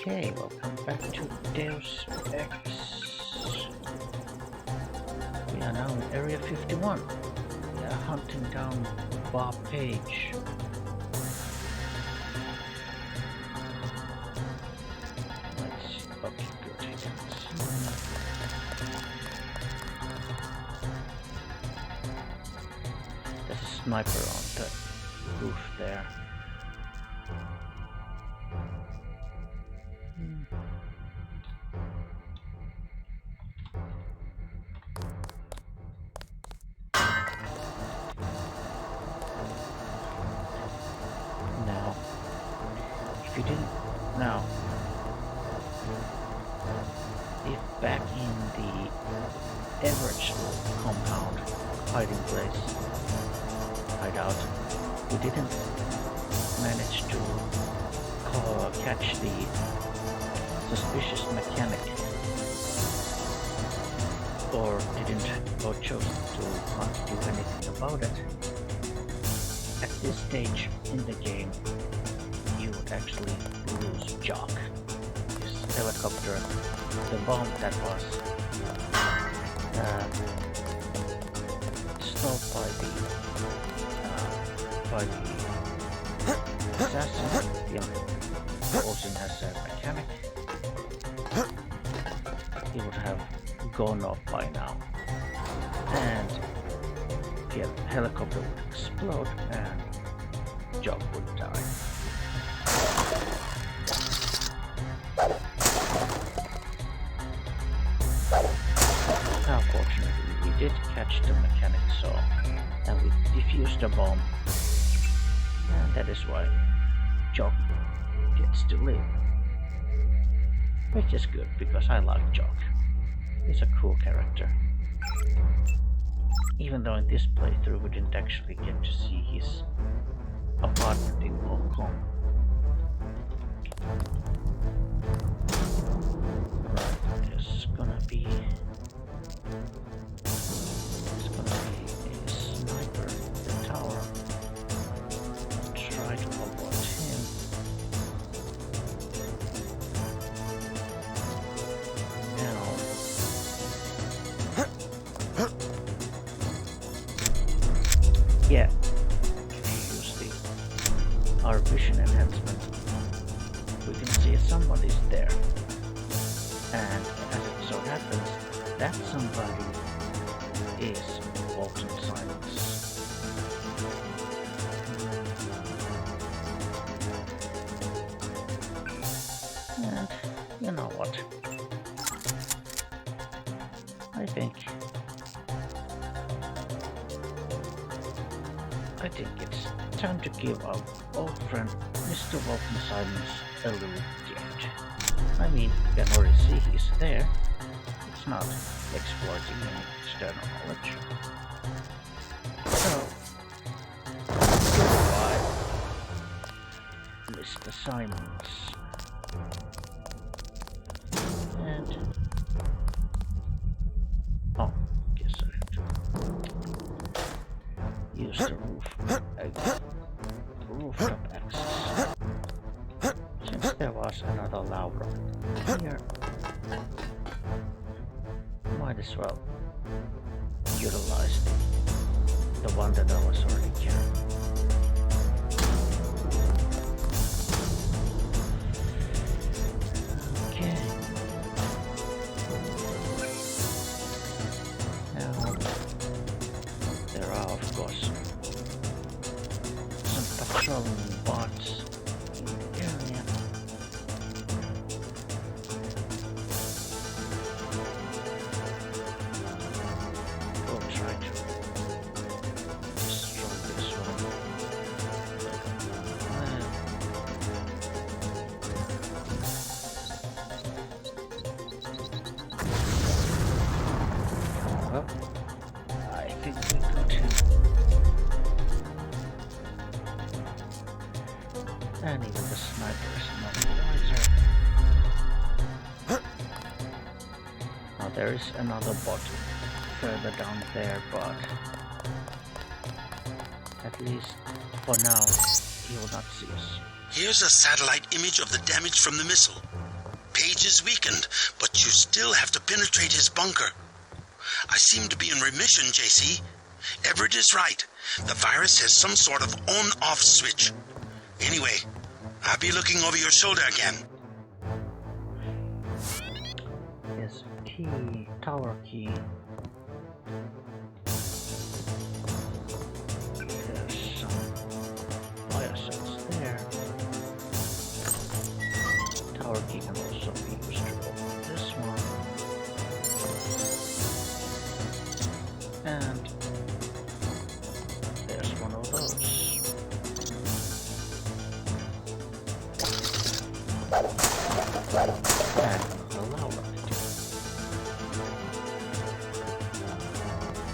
Okay, welcome back to Deus Ex. We are now in Area 51. We are hunting down Bob Page. Let's see. Okay, good. I can see. There's a sniper on the roof there. Now, if back in the average compound hiding place, hideout, we didn't manage to catch the suspicious mechanic, or chose to not do anything about it, at this stage in the game, you would actually lose Jock. This helicopter, the bomb that was stole by the assassin, the also has a mechanic, he would have gone off by now, and the helicopter would explode and Jock would die. Now fortunately we did catch the mechanic saw and we defused the bomb, and that is why Jock gets to live. Which is good because I like Jock. He's a cool character. Even though in this playthrough we didn't actually get to see his apartment in Hong Kong. Right, there's gonna be a sniper in the tower. Try to avoid him. Now, yeah, if you use our vision enhancement, we can see somebody's there, and as it so happens, that somebody is Walton Simons. And you know what? I think it's time to give our old friend Mr. Walton Simons a little gift. I mean, you can already see he's there. It's not exploiting any external knowledge. So, goodbye, Mr. Simons. And oh, guess I have to use the rooftop access. Since there was another Laura here, might as well utilize the one that I was already carrying. Okay. Now, there are of course some patrolling bots in the area. We'll try to destroy this one. Well, I think we got him. And even the sniper is not the wiser. Now there is another bot further down there, but at least for now he will not see us. Here's a satellite image of the damage from the missile. Page is weakened, but you still have to penetrate his bunker. I seem to be in remission, JC. Everett is right. The virus has some sort of on-off switch. Anyway, I'll be looking over your shoulder again. Yes, key, tower key. There's some fire cells there. Tower key can also be used to open this one. And there's one of those. And allow it.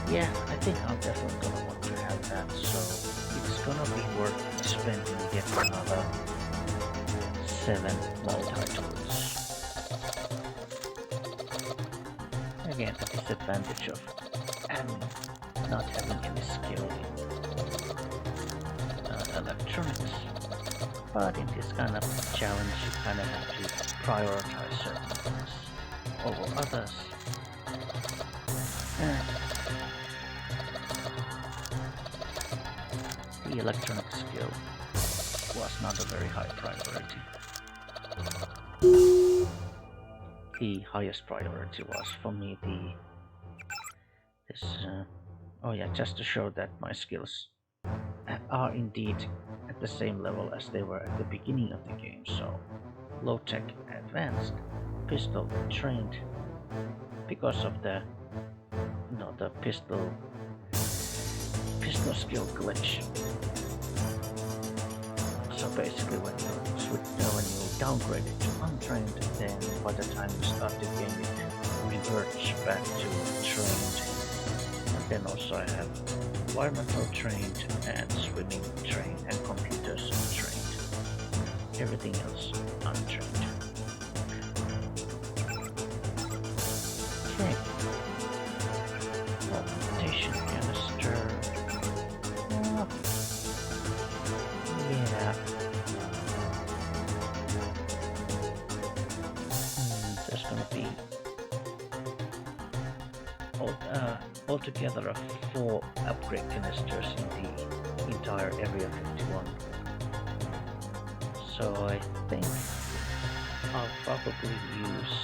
Yeah, I think I'm definitely gonna want to have that, so it's gonna be worth spending yet another 7 multi-tools. Again, the disadvantage of not having any skill in electronics. But in this kind of challenge, you kind of have to prioritize certain things over others. The electronic skill was not a very high priority. The highest priority was for me oh yeah, just to show that my skills are indeed at the same level as they were at the beginning of the game. So low tech advanced, pistol trained, because of the pistol skill glitch. So basically when you downgrade it to untrained, then by the time you start the game it reverts back to trained. And then also I have environmental trained and swimming trained and computers trained. Everything else untrained. Okay. Augmentation canister. Yeah. There's gonna be altogether 4 upgrade canisters in the entire Area 51. So I think I'll probably use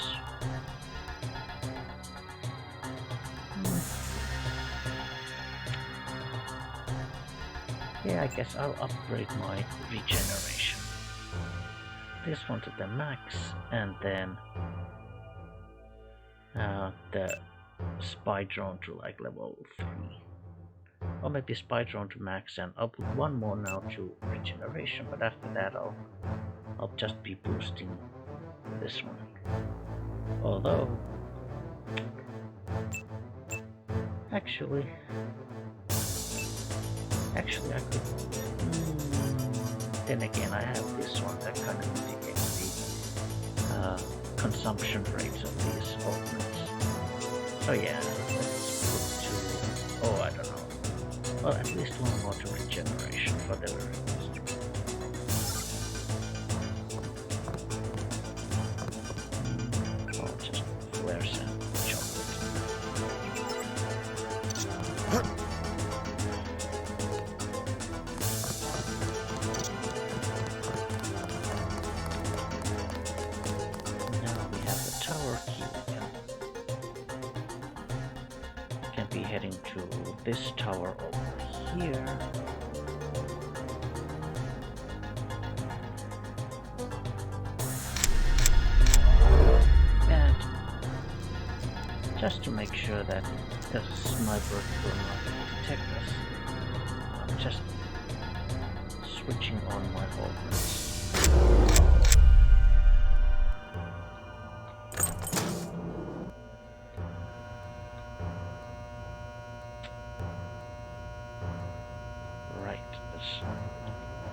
yeah, I guess I'll upgrade my regeneration. This one to the max, and then the spy drone to like level 3. Or maybe spy drone to max, and I'll put one more now to regeneration, but after that I'll just be boosting this one. Although actually I could then again I have this one that kind of mitigates the consumption rates of these augments. So yeah, let's put 2, I don't know. Well, at least one more to regeneration for the very least. Or just flares and chocolate. Now we have the tower key again. We can be heading to this tower over here. And just to make sure that the sniper will not detect us, I'm just switching on my augments.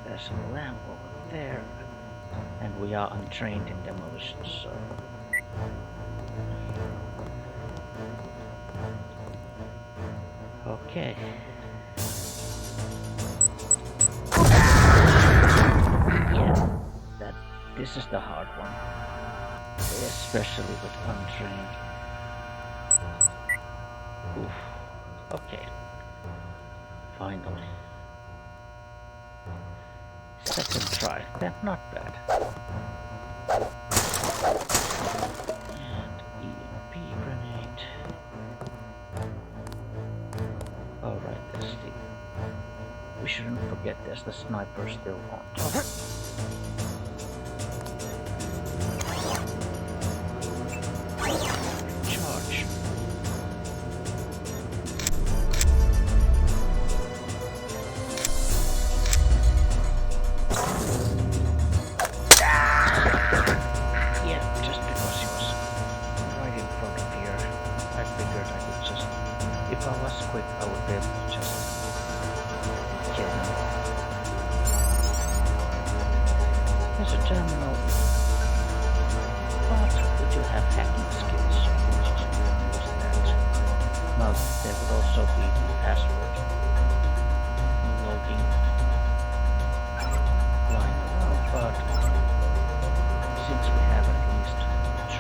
There's a lamp over there, and we are untrained in demolition, so okay. Yeah, this is the hard one. especially with Untrained. Oof. Okay. Finally. Second try. That's not bad. And EMP grenade. Alright, there's the... We shouldn't forget there's the sniper still on top. Charge. Yeah, just because he was right in front of here, I figured I could just... If I was quick, I would be able to just kill him. There's a terminal, but we do have hacking skills, so we just use that. Now, there would also be the password logging lying around, but since we have at least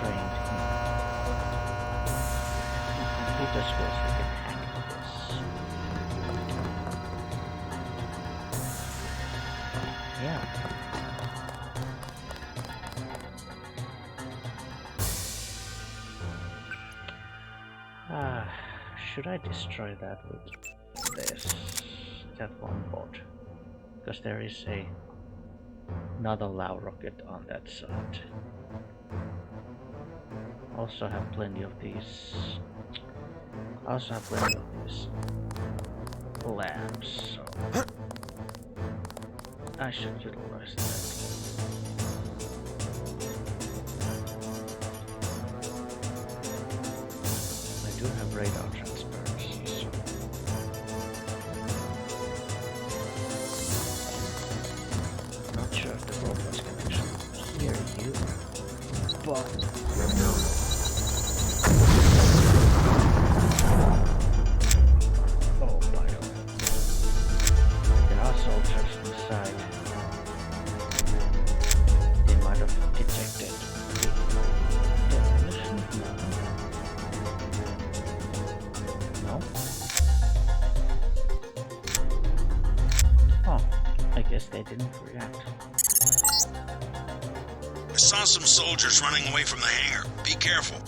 trained in computer skills, we can hack this. Yeah. Should I destroy that with this? That one bot? Because there is another low rocket on that side. Also have plenty of these. I also have plenty of these lamps, so I should utilize that. I do have radar transparency, so not sure if the robots can actually hear you, but oh, by the way, there are soldiers inside. They might have detected the demolition. No. Oh, I guess they didn't react. I saw some soldiers running away from the hangar. Be careful.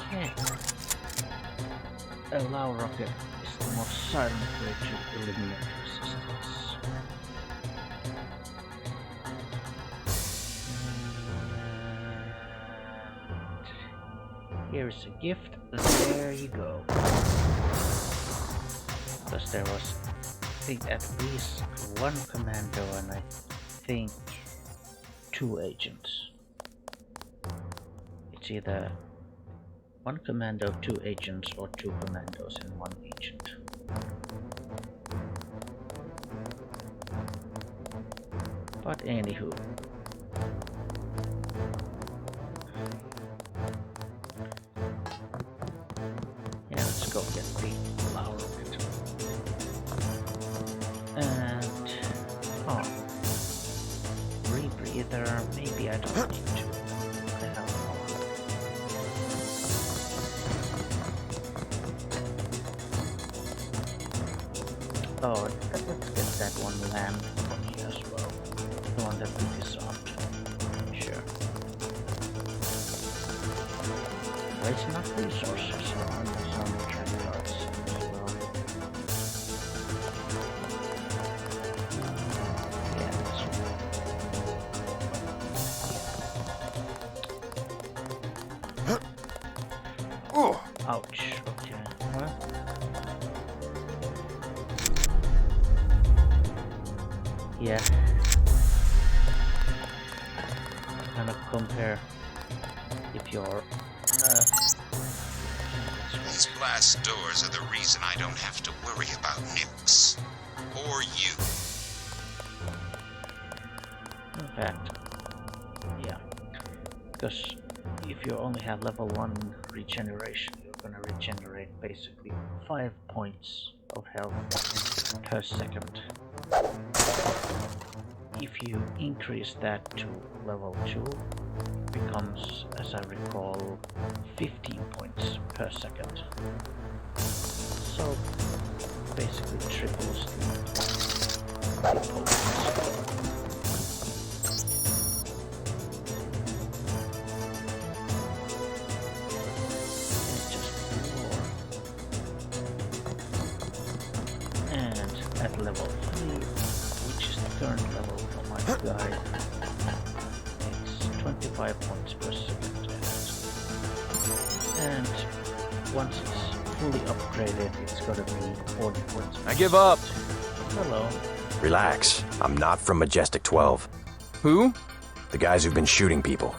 Okay. A low rocket is the most silent way to eliminate resistance. And here's a gift. There you go. Because there was, I think, at least one commando and I think 2 agents. It's either one commando, 2 agents, or 2 commandos and 1 agent. But anywho. Yeah, let's go get the low rocket. And... oh. Rebreather, maybe I don't need to. What the hell? Oh, let's get that one lamp from here as well. The one that we disarmed. Sure. Wasting up resources on some trap cards as well. Yeah, that's right. Oh. Ouch. Okay. Well. Yeah. Kind of compare if you're These blast doors are the reason I don't have to worry about nukes. Or you. in fact, yeah. Because if you only have level 1 regeneration, you're gonna regenerate basically 5 points of health per second. if you increase that to level 2, becomes, as I recall, 15 points per second. So basically triples the potency. At level 3, which is the current level for my guy, it's 25 points per second. And once it's fully upgraded, it's gonna be 40 points per I give up. Hello. Relax. I'm not from Majestic 12. Who? The guys who've been shooting people.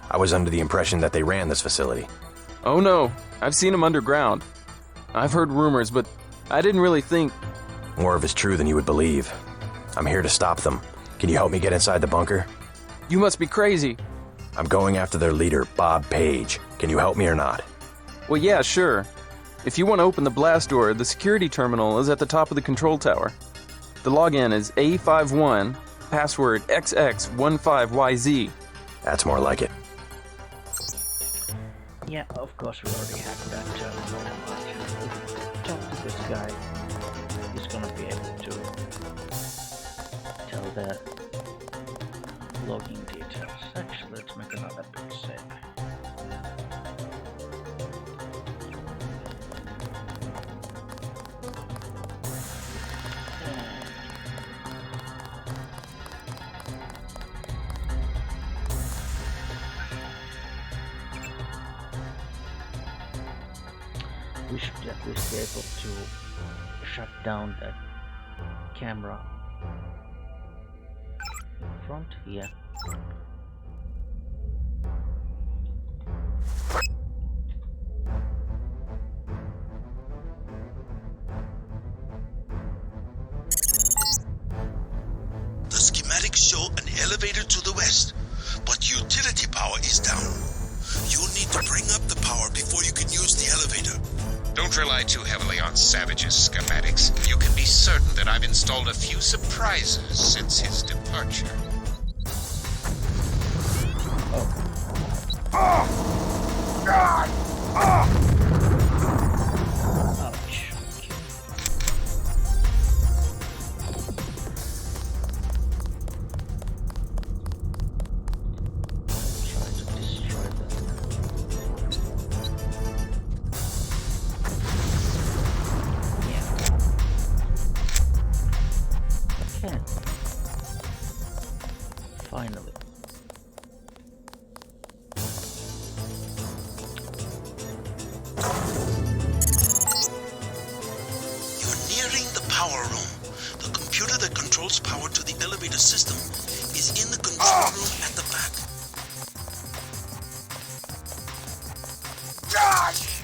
I was under the impression that they ran this facility. Oh no, I've seen them underground. I've heard rumors, but I didn't really think... More of it's true than you would believe. I'm here to stop them. Can you help me get inside the bunker? You must be crazy. I'm going after their leader, Bob Page. Can you help me or not? Well, yeah, sure. If you want to open the blast door, the security terminal is at the top of the control tower. The login is A51, password XX15YZ. That's more like it. Yeah, of course we already hacked that terminal, but talk to this guy. He's gonna be able to tell the logging details. Actually, let's make another big save. We should at least be able to shut down that camera in front. Yeah. The schematics show an elevator to the west, but utility power is down. You'll need to bring up the power before you can use the elevator. Don't rely too heavily on Savage's schematics. You can be certain that I've installed a few surprises since his departure. Ouch. Try to destroy that. Yeah. Okay. Finally. You're nearing the power room. The computer that controls power to the elevator system is in the control room at the back. Ouch.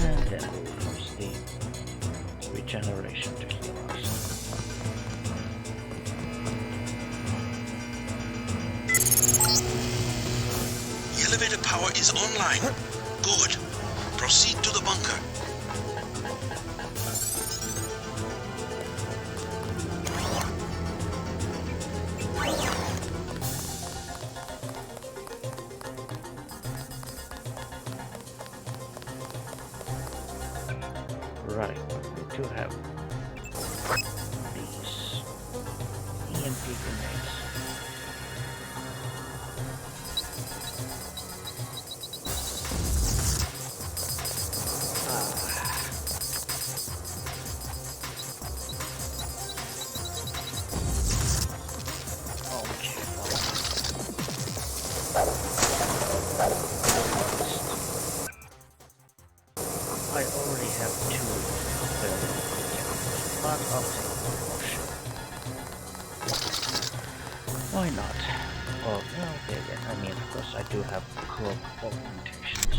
And then we'll use the regeneration to heal us. The elevator power is online. Good. Proceed to the bunker. Right, we do have these EMP grenades. Okay, I already have two available. Oh, no, okay, then. I mean, of course, I do have Cloak augmentations.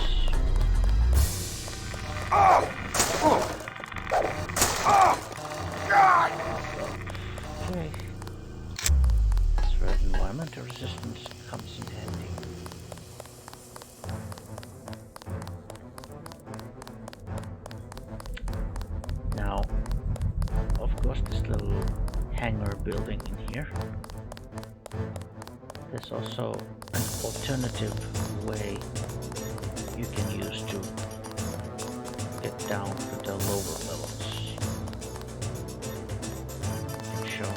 Okay. That's where environmental resistance comes in handy. Now, of course, this little hangar building in here. There's also an alternative way you can use to get down to the lower levels. I can show.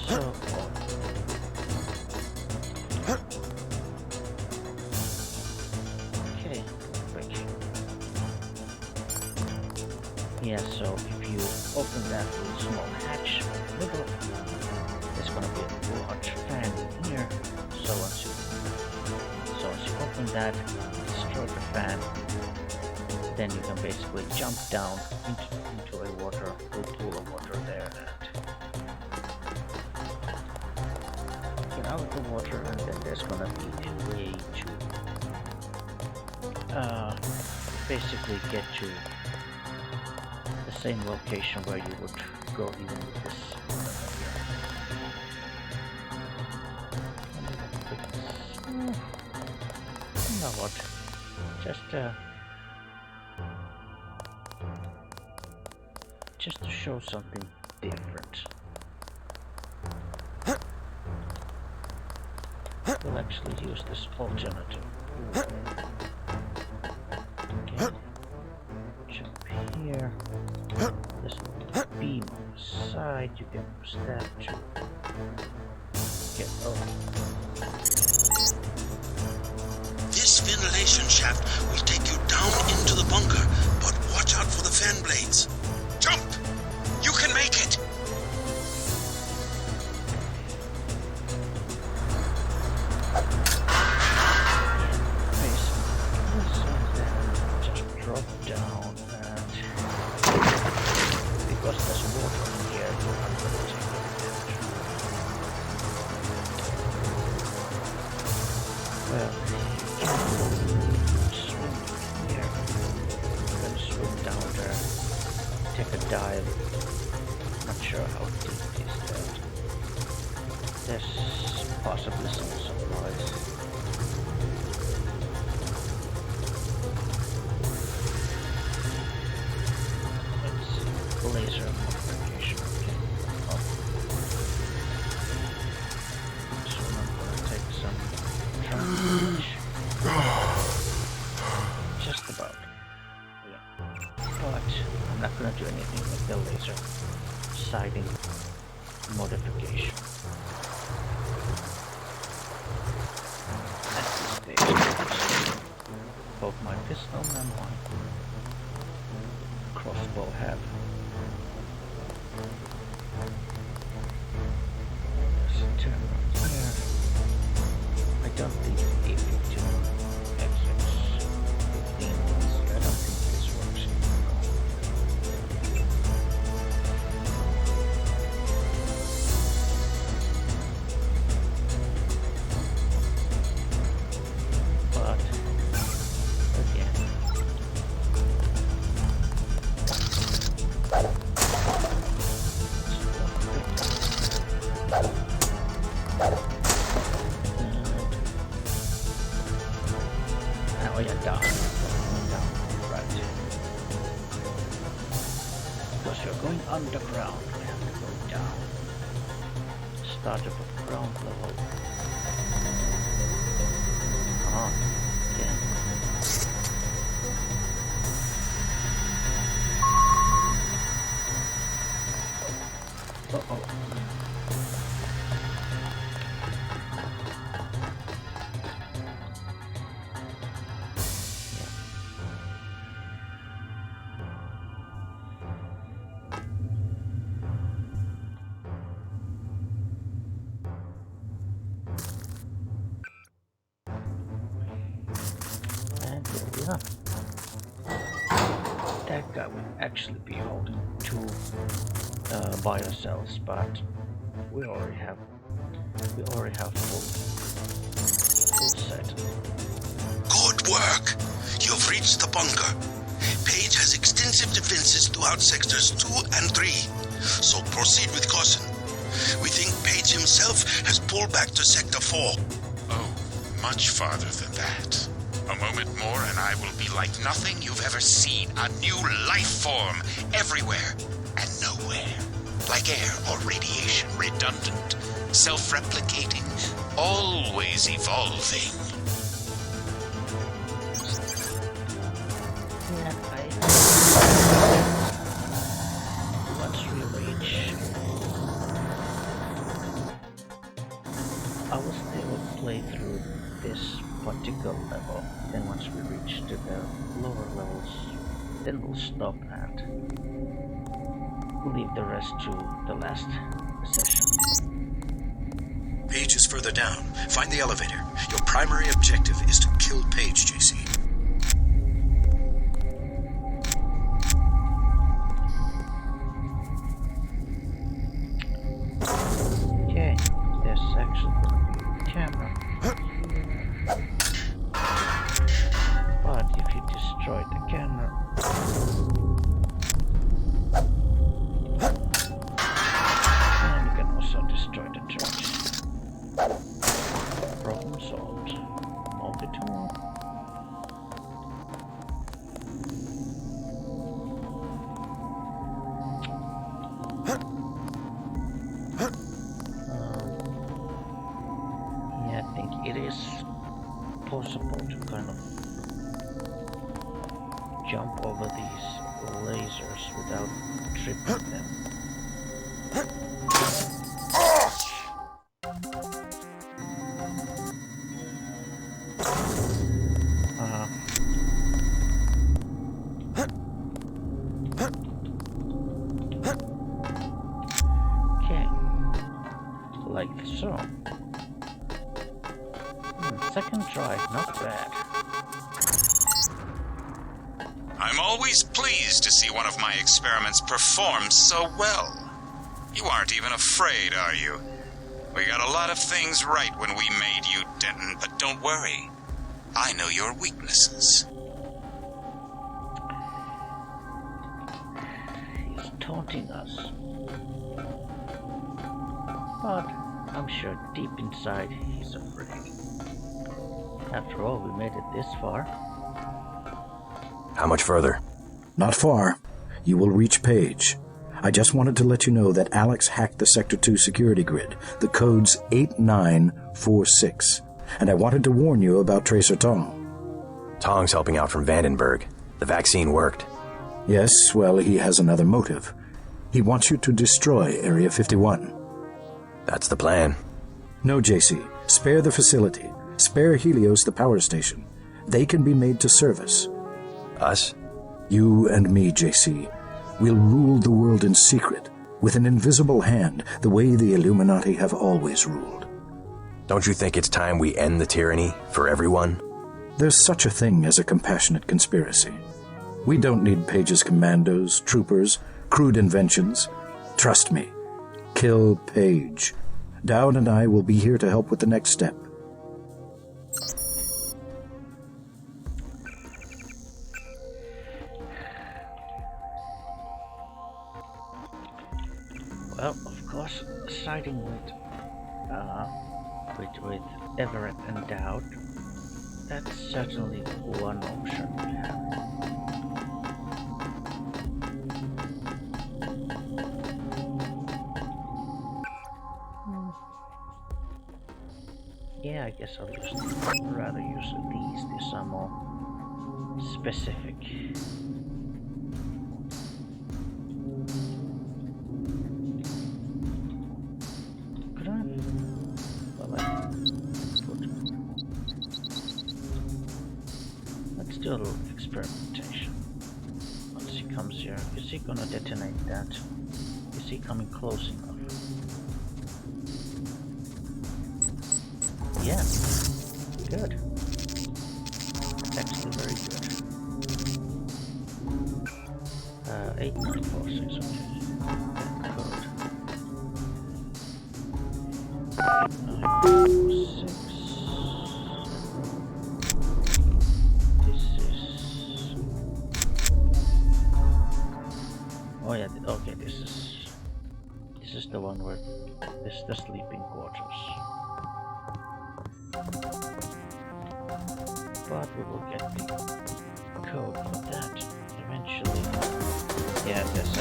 So, okay, quick. Yeah, so if you open that little small hatch in the middle, there's gonna be a large fan in here. So once you open that, destroy the fan, then you can basically jump down into a little pool of water there and get out of the water, and then there's gonna be a way to basically get to the same location where you would go even with this. You know what? Just to show something different. We'll actually use this alternative. Okay. Jump here. There's a little beam on the side. You can use that to get over. This ventilation shaft will take you down into the bunker, but watch out for the fan blades. Jump! You can make it! Just drop down and because there's water in here, I'm gonna take it. Well, swim here, then swim down there, take a dive. Not sure how deep it is there. There's possibly some supplies. Laser modification. Oh. So I'm gonna take some damage. Just about. Yeah. But I'm not gonna do anything with the laser sighting modification. At this stage, both my pistol and my crossbow have turn around here. I don't think A15 exits 15. I don't think this works but again, oh yeah, down, right. Because you're going underground, we have to go down. Start up at ground level. Okay. Uh-oh. And here we are. That guy would actually be holding two biocells, but we already have full set. Good work! You've reached the bunker. Page has extensive defenses throughout sectors 2 and 3, so proceed with caution. We think Page himself has pulled back to Sector 4. Oh, much farther than that. A moment more and I will be like nothing you've ever seen. A new life form, everywhere and nowhere. Like air or radiation, redundant, self-replicating, always evolving. Yeah, once we reach, I will still play through this particular level. Then once we reach to the lower levels, then we'll stop and leave the rest to the last session. Page is further down. Find the elevator. Your primary objective is to kill Page, JC. Okay, there's actually going to be a camera. But if you destroy the camera, and you can also destroy the church. Problem solved. Multi-tool. Yeah, I think it is possible to kind of jump over these lasers without tripping them. Okay, like so. Second try, not bad. I'm always pleased to see one of my experiments perform so well. You aren't even afraid, are you? We got a lot of things right when we made you, Denton, but don't worry. I know your weaknesses. He's taunting us. But I'm sure deep inside he's afraid. After all, we made it this far. How much further? Not far. You will reach Page. I just wanted to let you know that Alex hacked the Sector 2 security grid. The code's 8946. And I wanted to warn you about Tracer Tong. Tong's helping out from Vandenberg. The vaccine worked. Yes, well, he has another motive. He wants you to destroy Area 51. That's the plan. No, JC. Spare the facility. Spare Helios the power station. They can be made to service. Us? You and me, JC. We'll rule the world in secret, with an invisible hand, the way the Illuminati have always ruled. Don't you think it's time we end the tyranny for everyone? There's such a thing as a compassionate conspiracy. We don't need Page's commandos, troopers, crude inventions. Trust me. Kill Page. Dowd and I will be here to help with the next step. Well, of course, siding with Everett and Dowd, that's certainly one option we have. Yeah, I guess I'll rather use these. These are more specific. Let's do a little experimentation. Once he comes here, is he gonna detonate that? Is he coming close enough? Yeah, good. Actually very good. 8946, okay. Code. 906. This is. Oh yeah. Okay. This is the one where this is the sleeping quarters. But we will get the code for that eventually. Yeah, there's a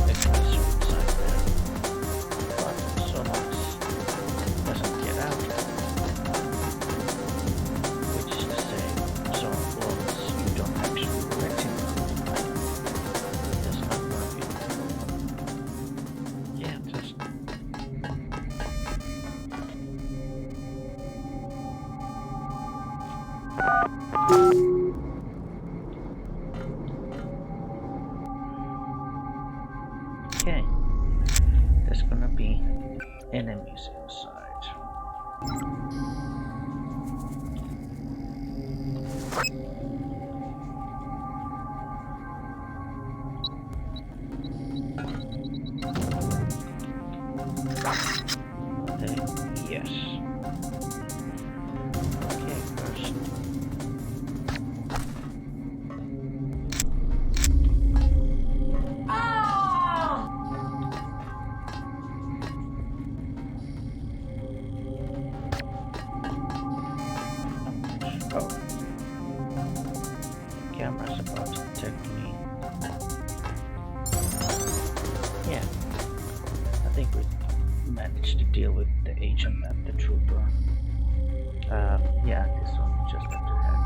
expressor inside there. But so much doesn't get out. Which is to say, so long as you don't actually let him out, there's not gonna be. Yeah, just. Okay, there's gonna be enemies inside. Yes. Okay, first. Oh. The camera's about to detect me. Yeah. I think we managed to deal with the agent and the trooper. Yeah, this one we just have to hack.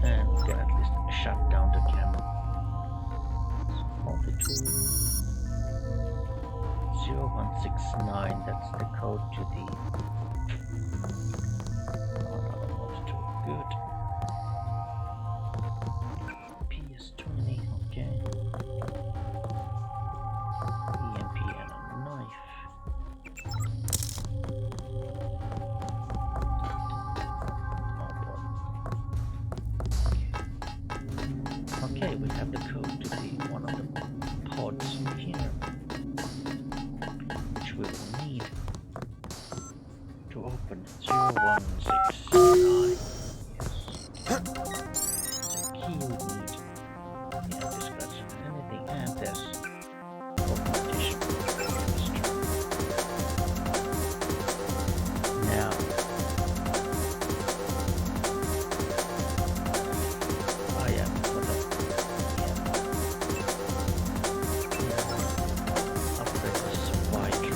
And we can at least shut down the camera. Only 0169, that's the code to the good. PS20, okay. EMP and a knife. Okay, we have the code to the one of the pods here, which we will need to open 0169. Yes. The key we need. Yeah, discussion, anything, and there's augmentation. Now, I am gonna upgrade this wider.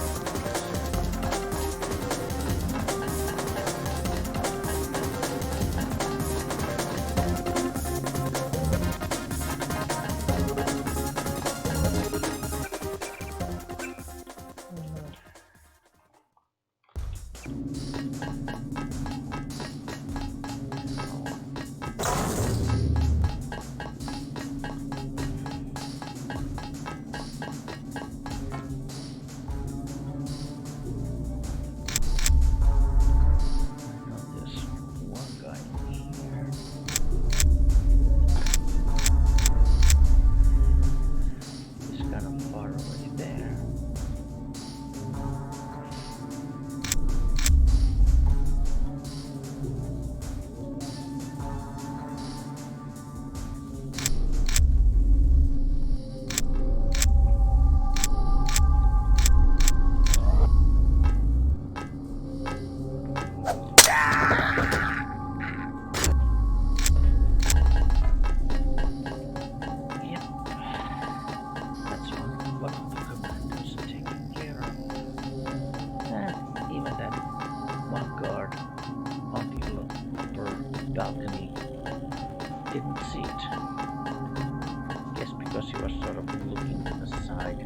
balcony didn't see it. Guess because he was sort of looking to the side,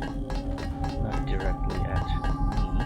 not directly at me.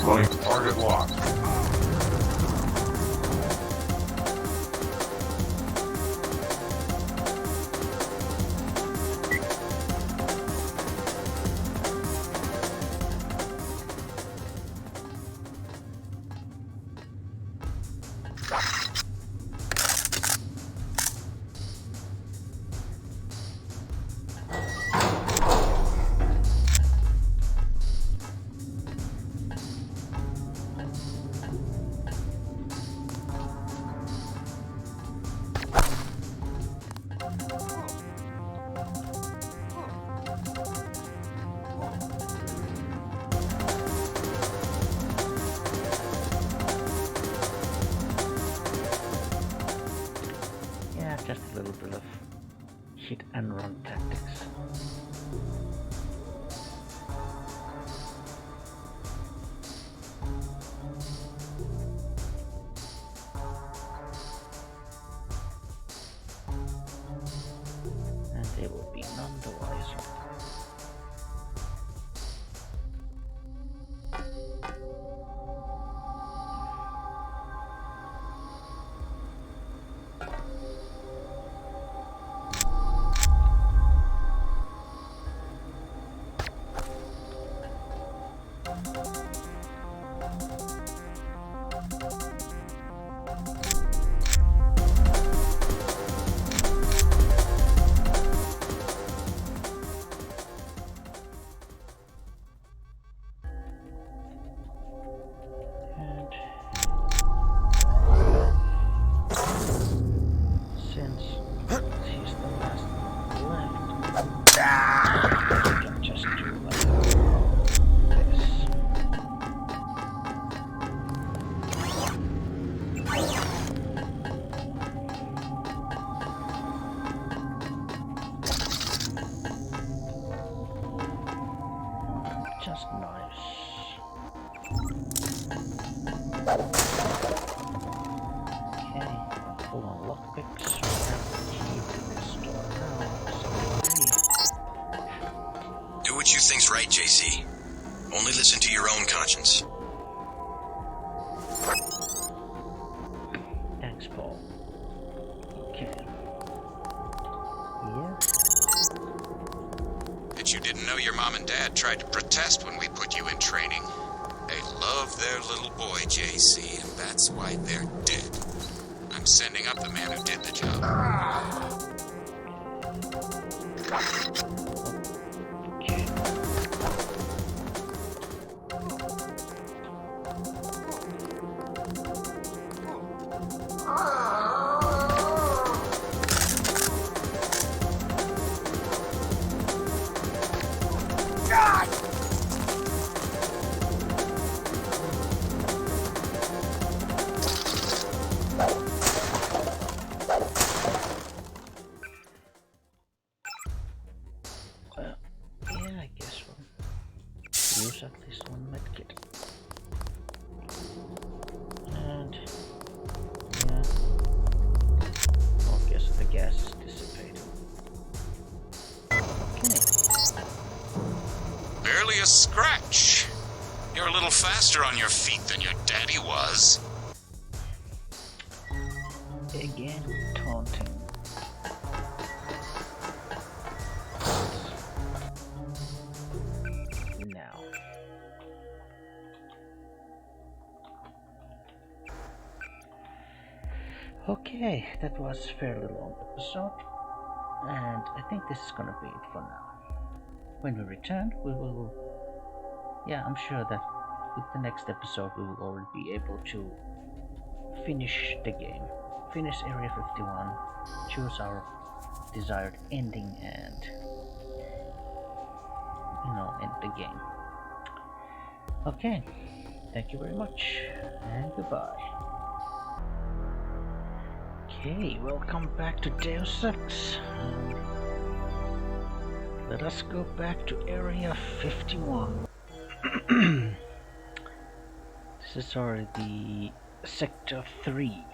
Running target lock. Yeah, just a little bit of hit and run tactics. And they will be none the wiser. And since he's the last one left, I can just do like this. Just nice. Okay, full on lockpicks. Key to this door now. Do what you think's right, JC. Only listen to your own conscience. Thanks, Paul. Okay. Yeah. Bet you didn't know your mom and dad tried to protest when we put you in training. They love their little boy, JC, and that's why they're dead. I'm sending up the man who did the job. Okay. Well, yeah, I guess we'll use at least one medkit. And yeah, I guess the gas is dissipating. Okay. Barely a scratch. You're a little faster on your feet than your daddy was. Again, taunting. Now. Okay, that was a fairly long episode, and I think this is gonna be it for now. When we return, we will... Yeah, I'm sure that with the next episode we will already be able to finish the game. Finish Area 51, choose our desired ending, and end the game. Okay, thank you very much, and goodbye. Okay, welcome back to Deus Ex. Let us go back to Area 51. This is already Sector 3.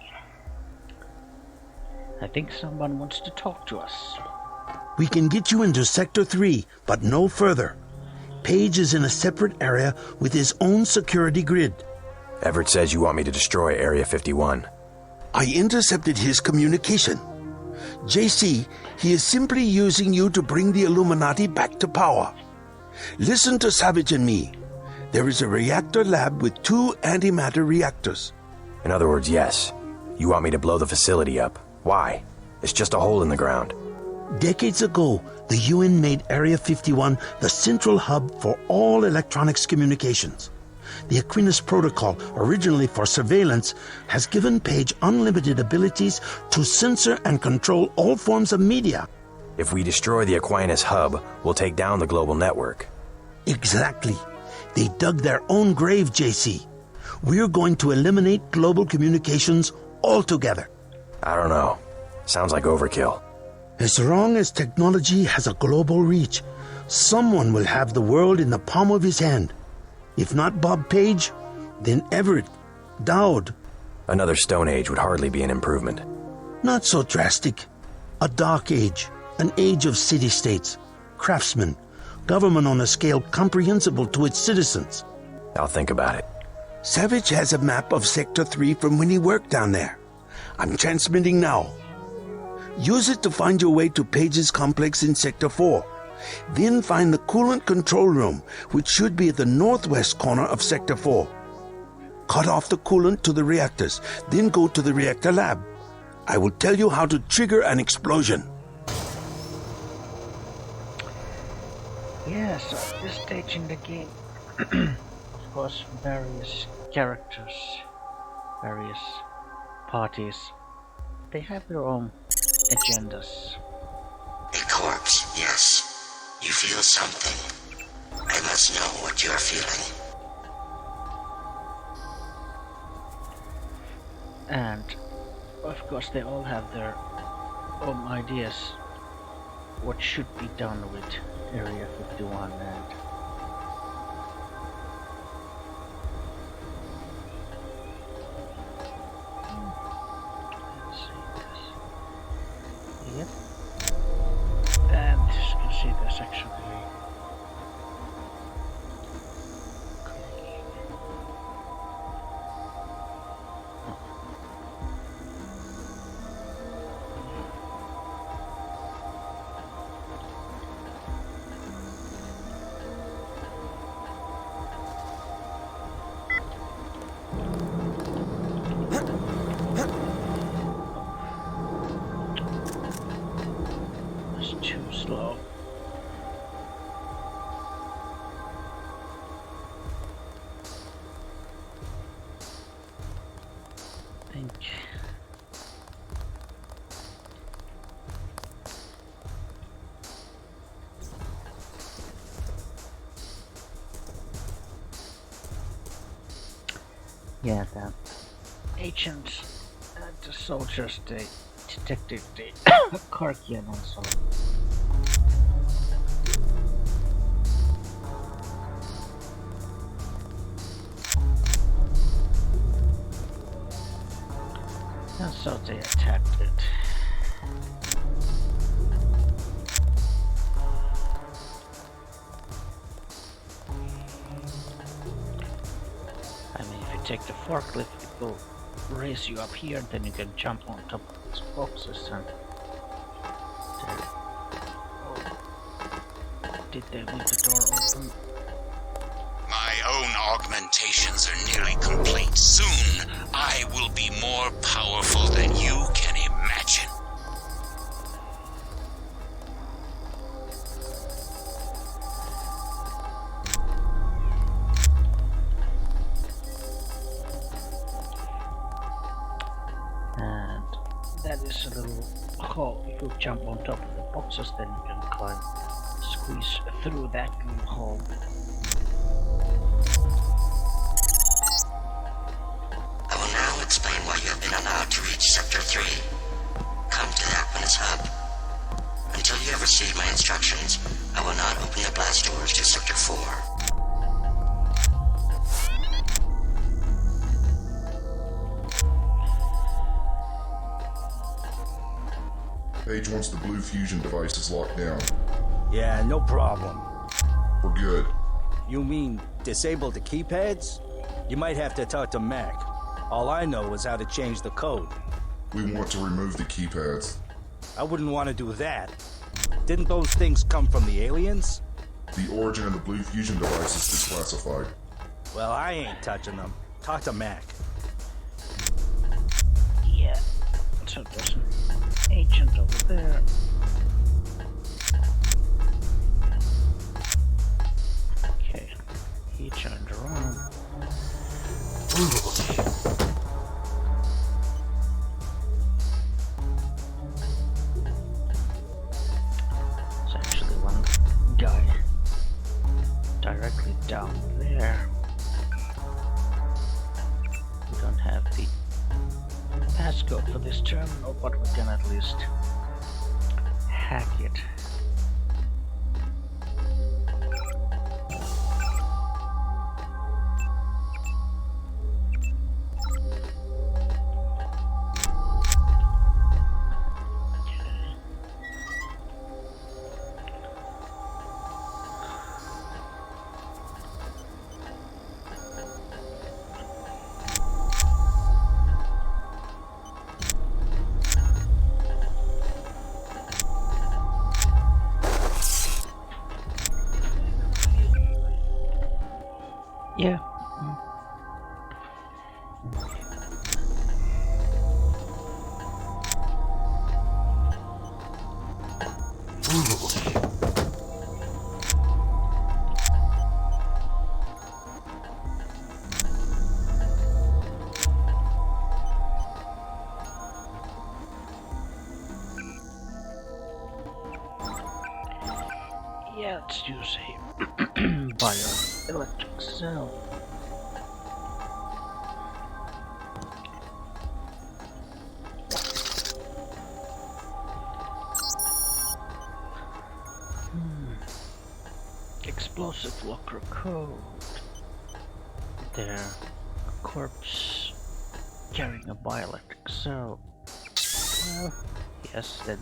I think someone wants to talk to us. We can get you into Sector 3, but no further. Page is in a separate area with his own security grid. Everett says you want me to destroy Area 51. I intercepted his communication. JC, he is simply using you to bring the Illuminati back to power. Listen to Savage and me. There is a reactor lab with 2 antimatter reactors. In other words, yes. You want me to blow the facility up. Why? It's just a hole in the ground. Decades ago, the UN made Area 51 the central hub for all electronics communications. The Aquinas Protocol, originally for surveillance, has given Page unlimited abilities to censor and control all forms of media. If we destroy the Aquinas hub, we'll take down the global network. Exactly. They dug their own grave, JC. We're going to eliminate global communications altogether. I don't know. Sounds like overkill. As long as technology has a global reach, someone will have the world in the palm of his hand. If not Bob Page, then Everett, Dowd. Another Stone Age would hardly be an improvement. Not so drastic. A dark age, an age of city-states, craftsmen, government on a scale comprehensible to its citizens. I'll think about it. Savage has a map of Sector 3 from when he worked down there. I'm transmitting now. Use it to find your way to Page's complex in Sector 4. Then find the coolant control room, which should be at the northwest corner of Sector 4. Cut off the coolant to the reactors, then go to the reactor lab. I will tell you how to trigger an explosion. Yeah, so at this stage in the game, of course, various characters, various parties, they have their own agendas. A corpse, yes. You feel something. I must know what you're feeling. And, of course, they all have their own ideas what should be done with Area 51 and let's see this. Yep. And as you can see, there's actually too slow. I think yeah, the agents and the soldiers, they detected the Karkian also. And so they attacked it. I mean, if you take the forklift, it will raise you up here, then you can jump on top of these boxes and did they leave the door open? My own augmentations are nearly complete. Soon, I will be more powerful than you can imagine. And that is a little hole. If you jump on top of the boxes, then you can climb, squeeze through that little hole. I will now explain why you have been allowed to reach Sector 3. Come to the Aquinas hub. Until you have received my instructions, I will not open the blast doors to Sector 4. Page once the blue fusion device is locked down. Yeah, no problem. We're good. You mean disable the keypads? You might have to talk to Mac. All I know is how to change the code. We want to remove the keypads. I wouldn't want to do that. Didn't those things come from the aliens? The origin of the blue fusion device is declassified. Well, I ain't touching them. Talk to Mac. Yeah, so there's an agent over there. Okay, he turned around. It's actually one guy directly down there. We don't have the passcode for this terminal, but we can at least hack it. Yeah. Yeah, let's use a bioelectric cell. Explosive locker code. There, a corpse carrying a bioelectric cell. Well, yes, then.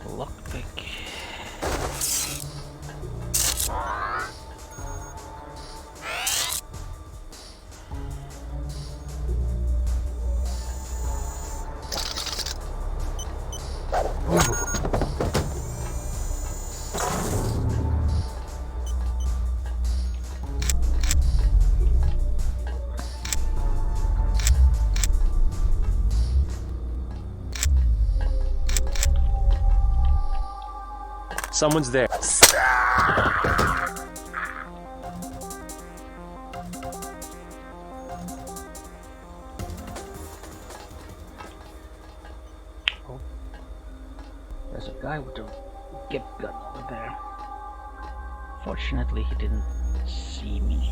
Lockpick. Someone's there. Oh, there's a guy with a gift gun over there. Fortunately, he didn't see me.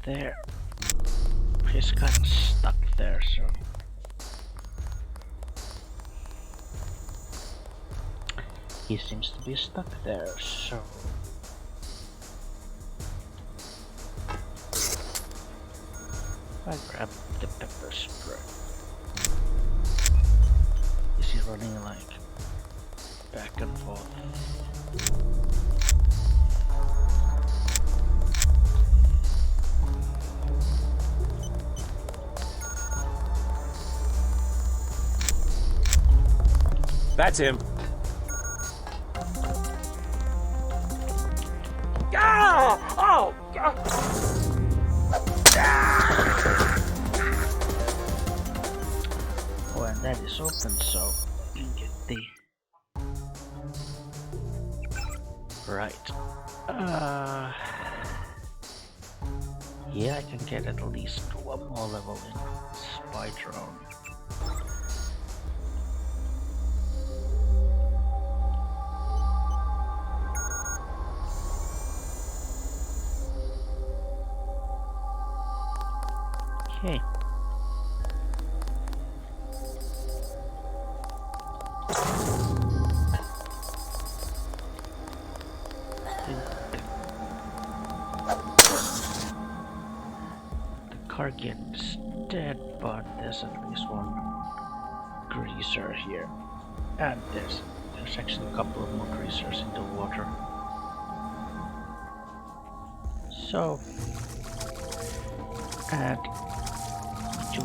There. He's kind of stuck there, so... He seems to be stuck there, so... I grab the pepper spray. Is he running like back and forth? That's him. Ah! Oh! God. Oh, and that is open, so you can get the right. Yeah, I can get at least one more level in Spy Drone. Okay. The car gets dead, but there's at least one greaser here. And there's actually a couple of more greasers in the water. So add two.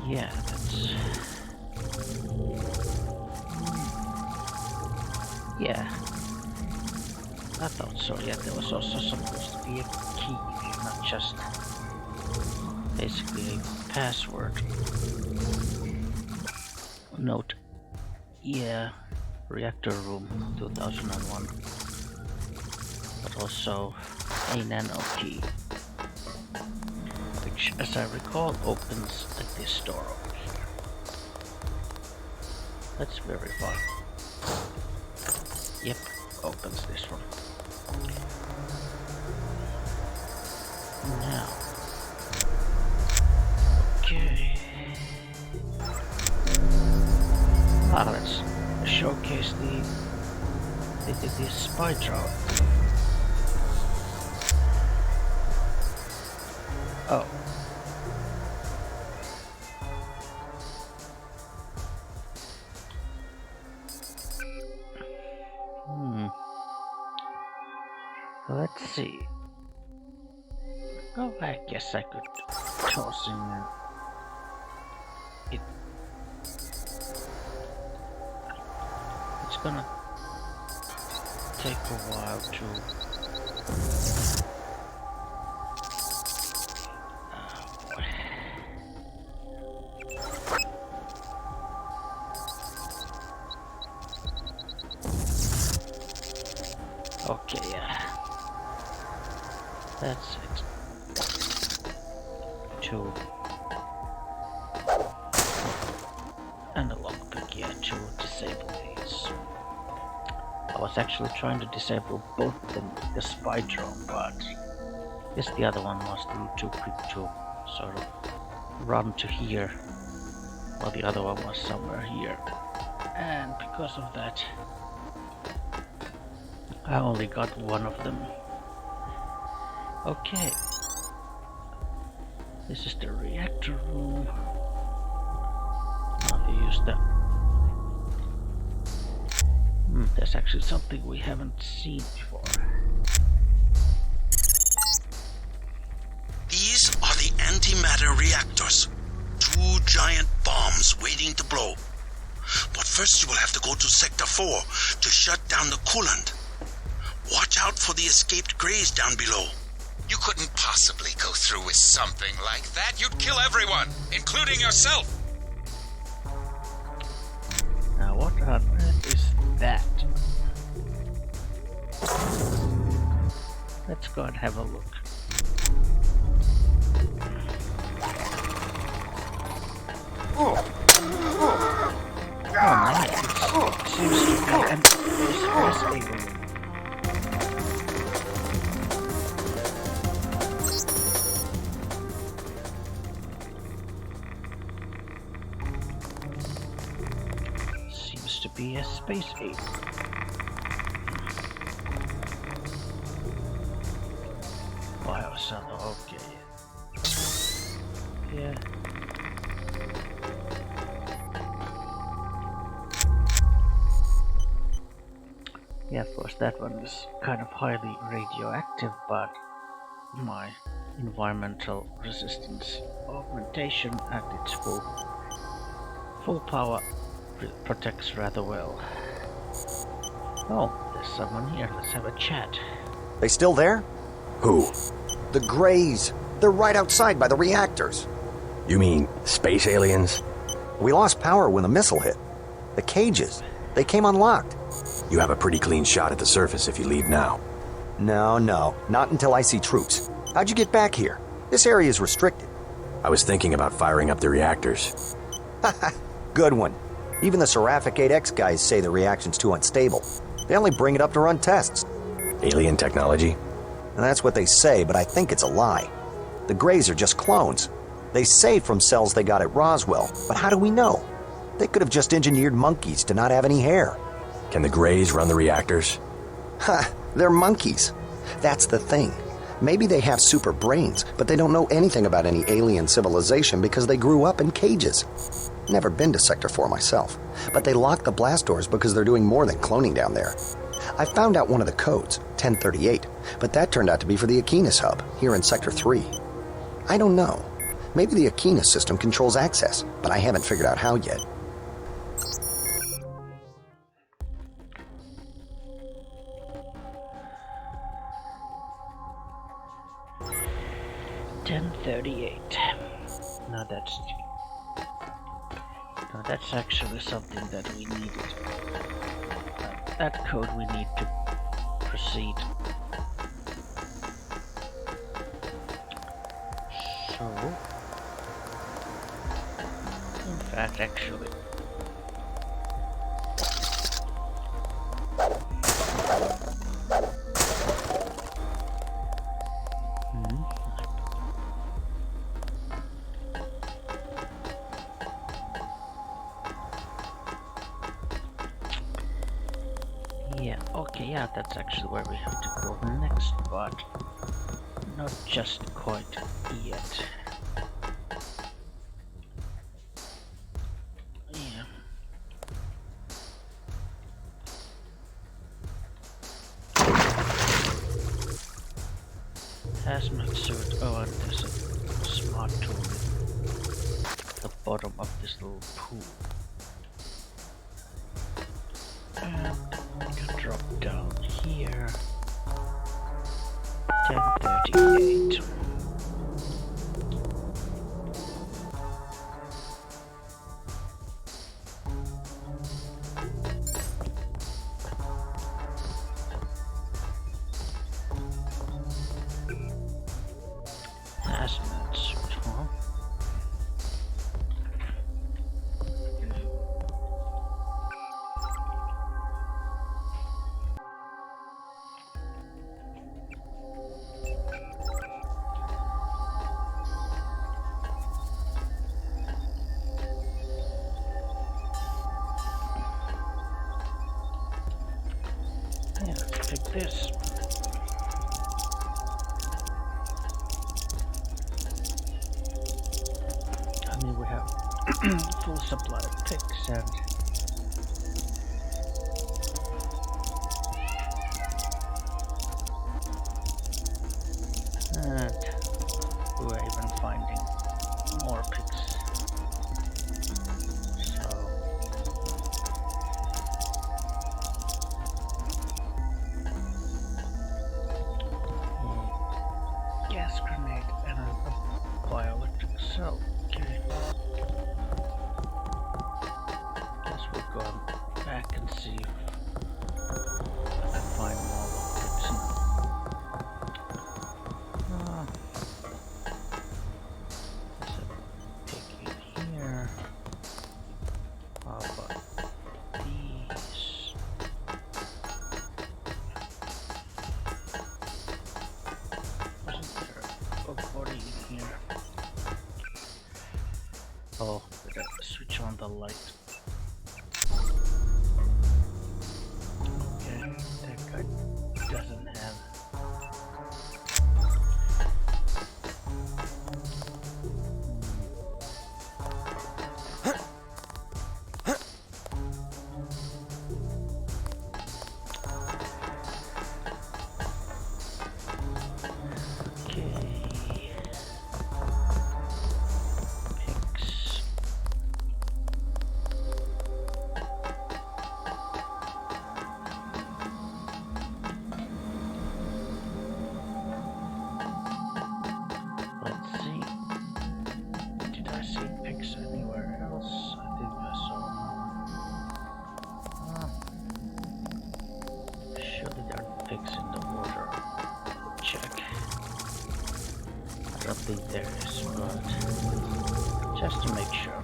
Yeah, that's... Yeah. I thought so, yeah, there was also supposed to be a key, not just basically a password. Note, yeah, reactor room 2001, but also a nano key, which, as I recall, opens this door over here. Let's verify. Yep, opens this one. Now, okay. Let's showcase the spy drone. Oh. Let's see. Oh, I guess I could toss in it. It's gonna take a while to okay, yeah. That's it. 2 and a lockpick, yeah, to disable these. I was actually trying to disable both of them with the spy drone, but I guess the other one was too quick to sort of run to here, while the other one was somewhere here. And because of that, I only got one of them. Okay. This is the reactor room. I'll use the... there's actually something we haven't seen before. These are the antimatter reactors. 2 giant bombs waiting to blow. But first you will have to go to Sector 4 to shut down the coolant. Watch out for the escaped Greys down below. You couldn't possibly go through with something like that. You'd kill everyone, including yourself. Now what on earth is that? Let's go and have a look. Oh nice. It seems to be an space room. a space alien. Biosano, okay. Yeah. Yeah, of course, that one is kind of highly radioactive, but my environmental resistance augmentation at its full power protects rather well. Oh, there's someone here. Let's have a chat. They still there? Who? The Greys. They're right outside by the reactors. You mean space aliens? We lost power when the missile hit. The cages, they came unlocked. You have a pretty clean shot at the surface if you leave now. No, not until I see troops. How'd you get back here? This area is restricted. I was thinking about firing up the reactors. Good one. Even the Seraphic 8X guys say the reaction's too unstable. They only bring it up to run tests. Alien technology? And that's what they say, but I think it's a lie. The Greys are just clones. They say from cells they got at Roswell, but how do we know? They could have just engineered monkeys to not have any hair. Can the Greys run the reactors? Ha! They're monkeys. That's the thing. Maybe they have super brains, but they don't know anything about any alien civilization because they grew up in cages. Never been to Sector 4 myself, but they locked the blast doors because they're doing more than cloning down there. I found out one of the codes, 1038, but that turned out to be for the Aquinas hub, here in Sector 3. I don't know. Maybe the Aquinas system controls access, but I haven't figured out how yet. Now that's actually something that we needed. That code we need to proceed. So, in fact, actually, yeah, that's actually where we have to go next, but not just quite yet. Yeah. Hazmat suit. Oh, and there's a smart tool at the bottom of this little pool. And we can drop down here. 1038. Hazmat suit, huh? Take this. I mean, we have full supply of picks and we're even finding more picks. Oh, better switch on the light. fixing the water check. I don't think there is, but just to make sure.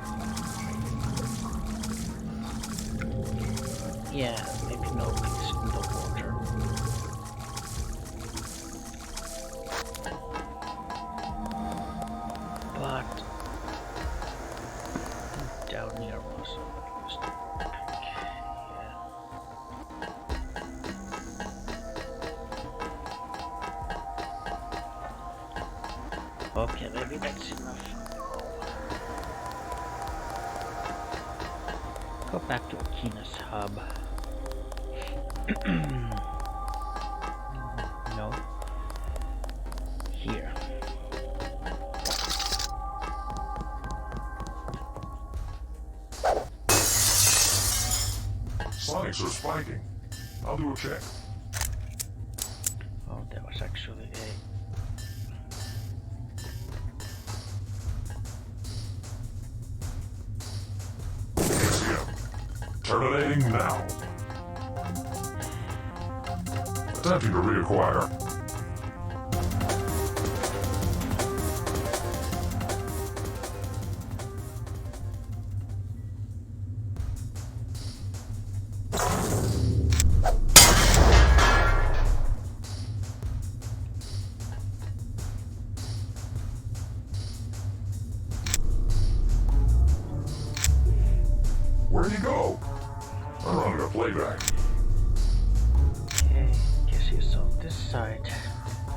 Yeah, maybe no pigs in the water. But down here was just a pig. Yeah. Okay, maybe that's enough. Go back to Akina's hub. No. Here. Sonics are spiking. I'll do a check. Oh, there was actually a... ACM. Terminating now. Attempting to reacquire. Where'd he go? I'm running a playback. Okay, guess he's on this side.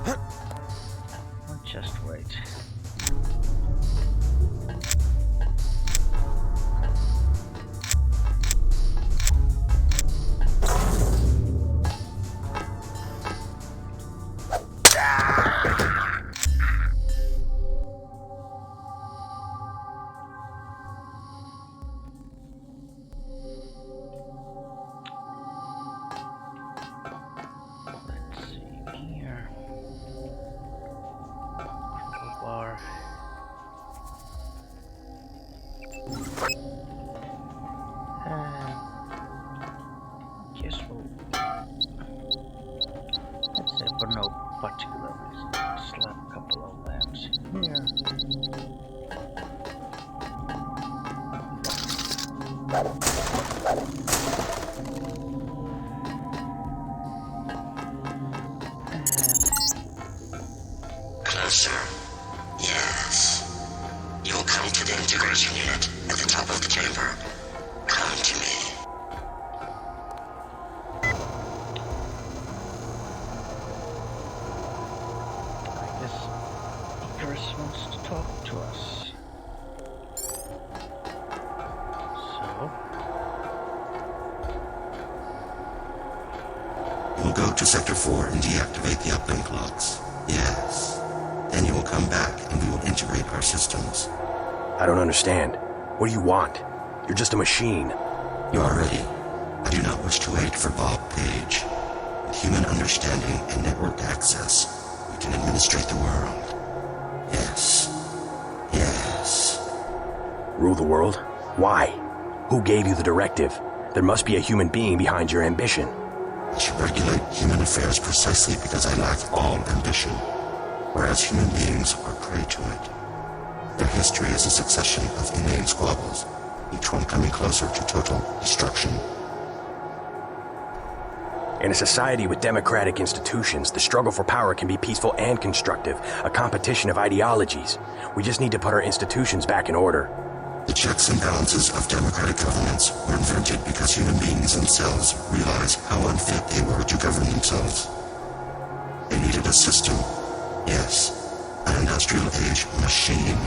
Or just wait. Closer. Yes. You will come to the integration unit at the top of the chamber. Come to me. I guess Icarus wants to talk to us. So? We'll go to Sector 4 and deactivate the uplink locks. Yes. Then you will come back and we will integrate our systems. I don't understand. What do you want? You're just a machine. You are ready. I do not wish to wait for Bob Page. With human understanding and network access, we can administrate the world. Yes. Yes. Rule the world? Why? Who gave you the directive? There must be a human being behind your ambition. I should regulate human affairs precisely because I lack all ambition, whereas human beings are prey to it. Their history is a succession of inane squabbles, each one coming closer to total destruction. In a society with democratic institutions, the struggle for power can be peaceful and constructive, a competition of ideologies. We just need to put our institutions back in order. The checks and balances of democratic governments were invented because human beings themselves realized how unfit they were to govern themselves. They needed a system. Yes, an industrial age machine.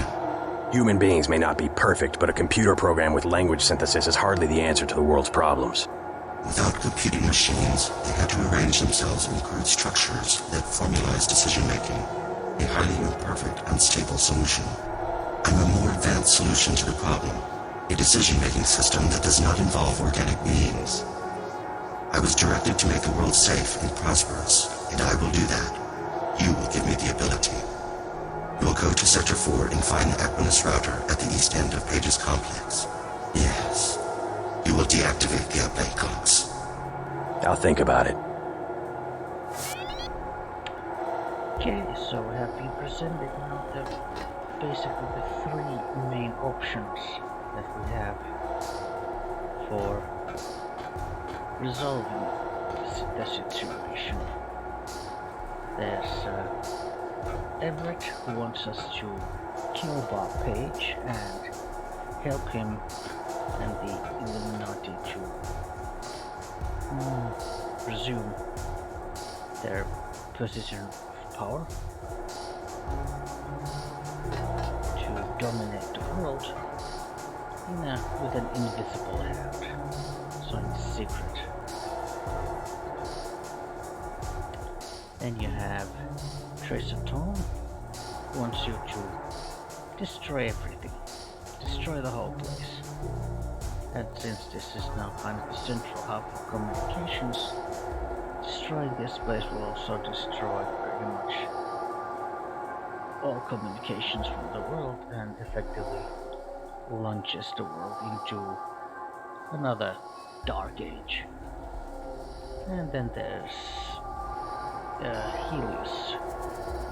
Human beings may not be perfect, but a computer program with language synthesis is hardly the answer to the world's problems. Without computing machines, they had to arrange themselves in crude structures that formalize decision-making, a highly imperfect, unstable solution. I'm a more advanced solution to the problem, a decision-making system that does not involve organic beings. I was directed to make the world safe and prosperous, and I will do that. You will give me the ability. You will go to Sector 4 and find the Aquinas router at the east end of Page's complex. Yes. You will deactivate the uplink clocks. I'll think about it. Okay, so we have been presented now basically the three main options that we have for resolving the situation. There's Everett, who wants us to kill Bob Page and help him and the Illuminati to resume their position of power, to dominate the world with an invisible hand, so in secret. Then you have Tracer Tom, who wants you to destroy everything, destroy the whole place. And since this is now kind of the central hub for communications, destroying this place will also destroy pretty much all communications from the world and effectively launches the world into another dark age. And then there's Helios,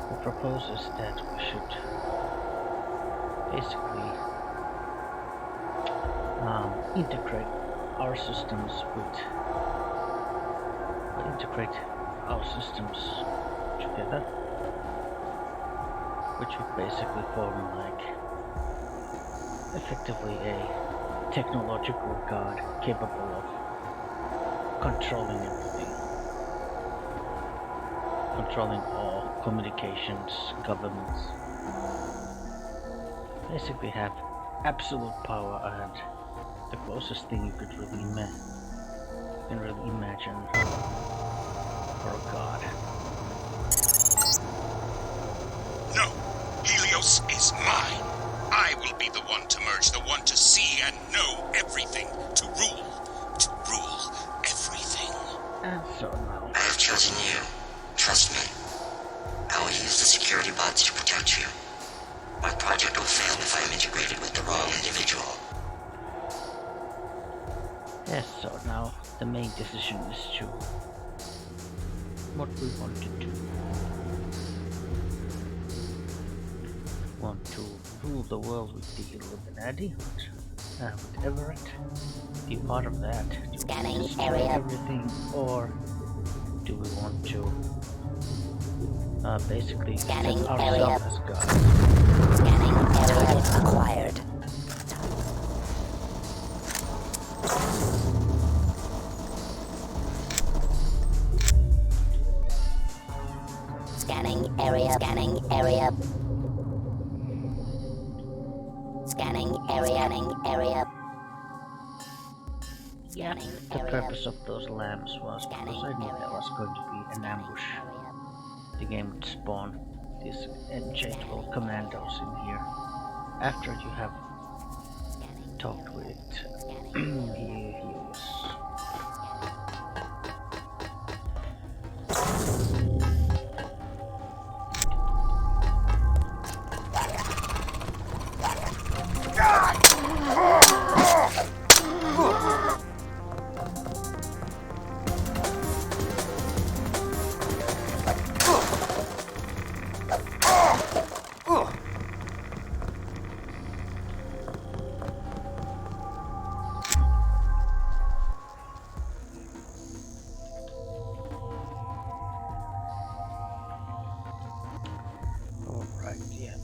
who proposes that we should basically integrate our systems together, which would basically form like effectively a technological god capable of controlling everything, controlling all communications, governments, basically have absolute power and the closest thing you could really imagine for a god. No, Helios is mine. I will be the one to merge, the one to see and know everything, to rule everything. And so now, I have chosen you. Trust me. I will use the security bots to protect you. My project will fail if I am integrated with the wrong individual. yes, so now the main decision is to what we want to do. Want to rule the world with the Illuminati, with Everett, be part of that, to Scanning destroy area. everything, or do we want to basically Scanning set area. ourselves as gods? Scanning area acquired. Scanning area. Scanning area. Scanning area. Scanning area. Yeah, the purpose of those lamps was because I knew there was going to be an ambush. The game would spawn these unchangeable commandos in here after you have talked with Helios. Alright, yeah.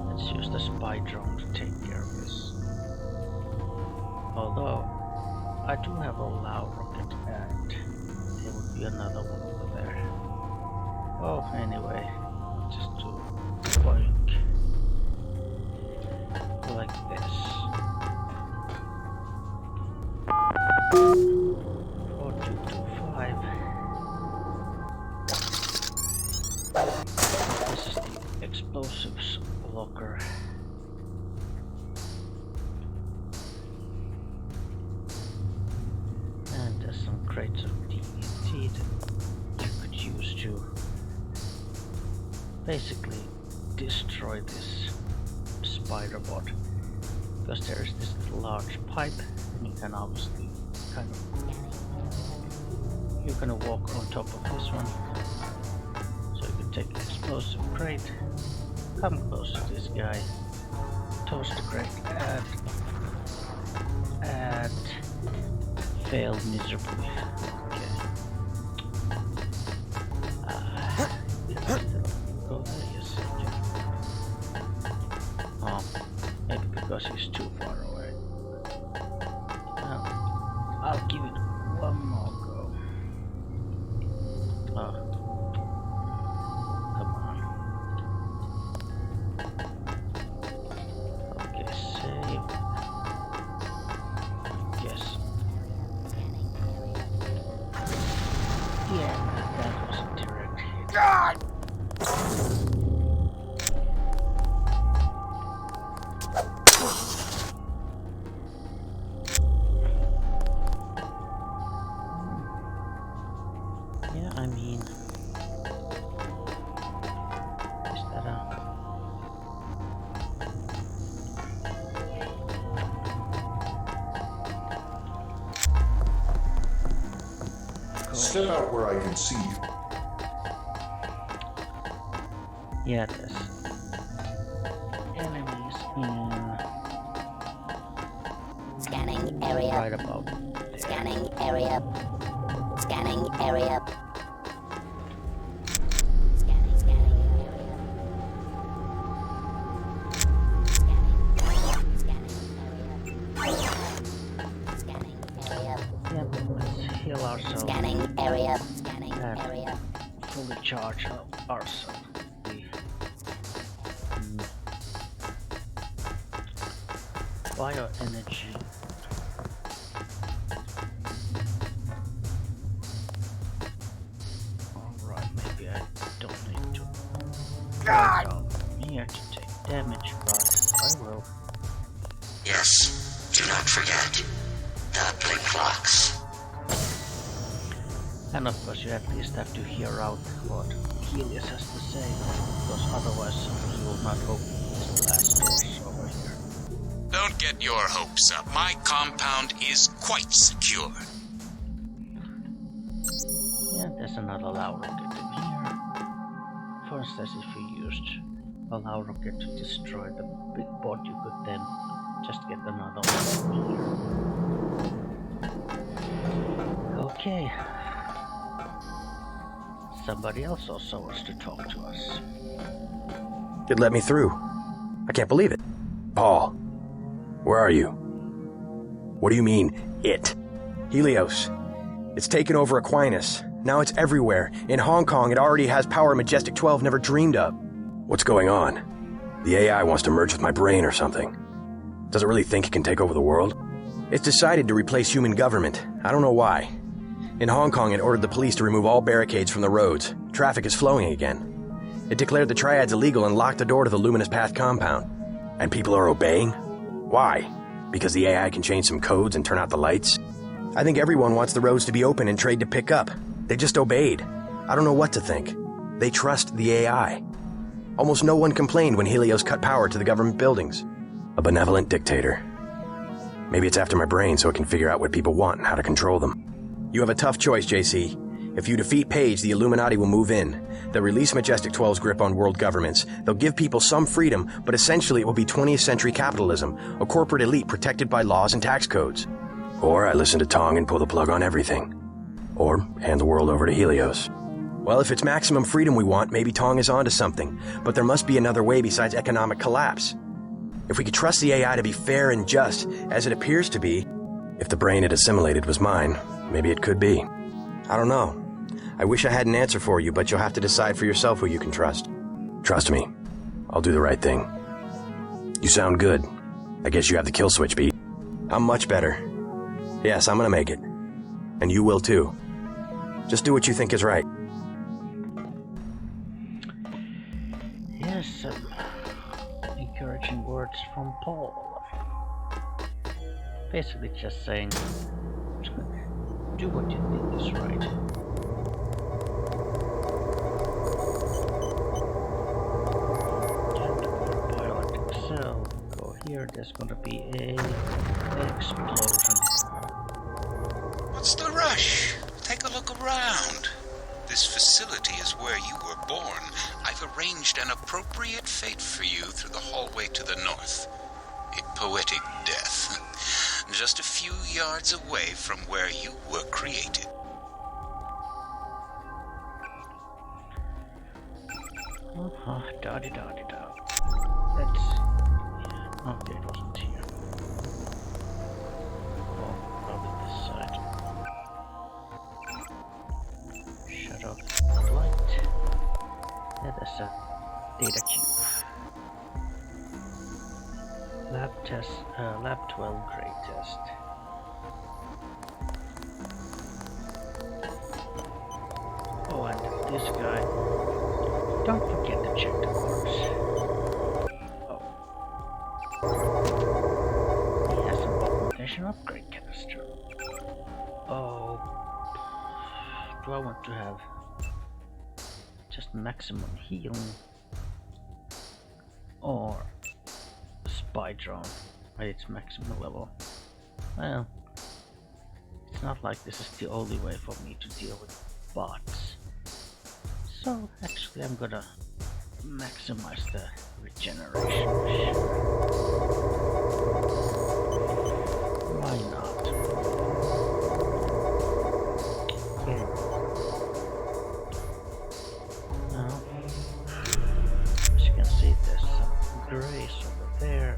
Let's use the spy drone to take care of this. Although, I do have a loud rocket and there would be another one over there. Oh, anyway, just to boink. Like this. 4225. This is the explosives locker. And there's some crates of TNT that you could use to basically destroy this spider bot. Because there is this large pipe and you can obviously gonna walk on top of this one. So you can take the explosive crate, come close to this guy, toast the crate, and fail miserably. Okay. Go there, yes. Okay. Oh, maybe because he's too far away. I'll give it one more go. Oh. Come on. Okay, save. Yes. Yeah, that was a direct hit. God! Yeah, I mean, is that a... Step out where I can see you. Yeah, there's enemies in... Scanning area. Right about there. Scanning area. Scanning area. Yep, let's heal ourselves. Scanning area. Scanning area. Fully charge ourselves. Bioenergy. Alright, maybe I don't need to go down here to take damage, but I will. Yes, do not forget the blink clocks. And of course you at least have to hear out what Helios has to say, because otherwise he will not open these blast doors over here. Don't get your hopes up. My compound is quite secure. Yeah, there's another Lao rocket in here. For instance, if you used a Lao rocket to destroy the big bot, you could then just get another one here. Okay. Somebody else also wants to talk to us. It let me through. I can't believe it. Paul, where are you? What do you mean, it? Helios. It's taken over Aquinas. Now it's everywhere. In Hong Kong, it already has power Majestic 12 never dreamed of. What's going on? The AI wants to merge with my brain or something. Does it really think it can take over the world? It's decided to replace human government. I don't know why. In Hong Kong, it ordered the police to remove all barricades from the roads. Traffic is flowing again. It declared the triads illegal and locked the door to the Luminous Path compound. And people are obeying? Why? Because the AI can change some codes and turn out the lights? I think everyone wants the roads to be open and trade to pick up. They just obeyed. I don't know what to think. They trust the AI. Almost no one complained when Helios cut power to the government buildings. A benevolent dictator. Maybe it's after my brain so it can figure out what people want and how to control them. You have a tough choice, JC. If you defeat Page, the Illuminati will move in. They'll release Majestic 12's grip on world governments. They'll give people some freedom, but essentially it will be 20th century capitalism, a corporate elite protected by laws and tax codes. Or I listen to Tong and pull the plug on everything. Or hand the world over to Helios. Well, if it's maximum freedom we want, maybe Tong is onto something. But there must be another way besides economic collapse. If we could trust the AI to be fair and just, as it appears to be, if the brain it assimilated was mine, maybe it could be. I don't know. I wish I had an answer for you, but you'll have to decide for yourself who you can trust. Trust me. I'll do the right thing. You sound good. I guess you have the kill switch beat. I'm much better. Yes, I'm gonna make it. And you will too. Just do what you think is right. Yes, some encouraging words from Paul. Basically just saying, do what you think is right. Bioelectric cell, go here, there's gonna be an explosion. What's the rush? Take a look around. ground. This facility is where you were born. I've arranged an appropriate fate for you through the hallway to the north. A poetic death. Just a few yards away from where you were created. Da-di-da-di-da. Let's... Okay, it wasn't here. Oh, probably this side. Shut off the light. Yeah, there's a data cube. Lab test, lab 12 grade test. Oh, and this guy. Don't forget to check the box. Oh. He has an augmentation upgrade canister. Oh. Do I want to have just maximum healing? Or spy drone at its maximum level? Well, it's not like this is the only way for me to deal with bots. So actually I'm gonna maximize the regeneration. Why not? Okay. Now, as you can see, there's some grays over there.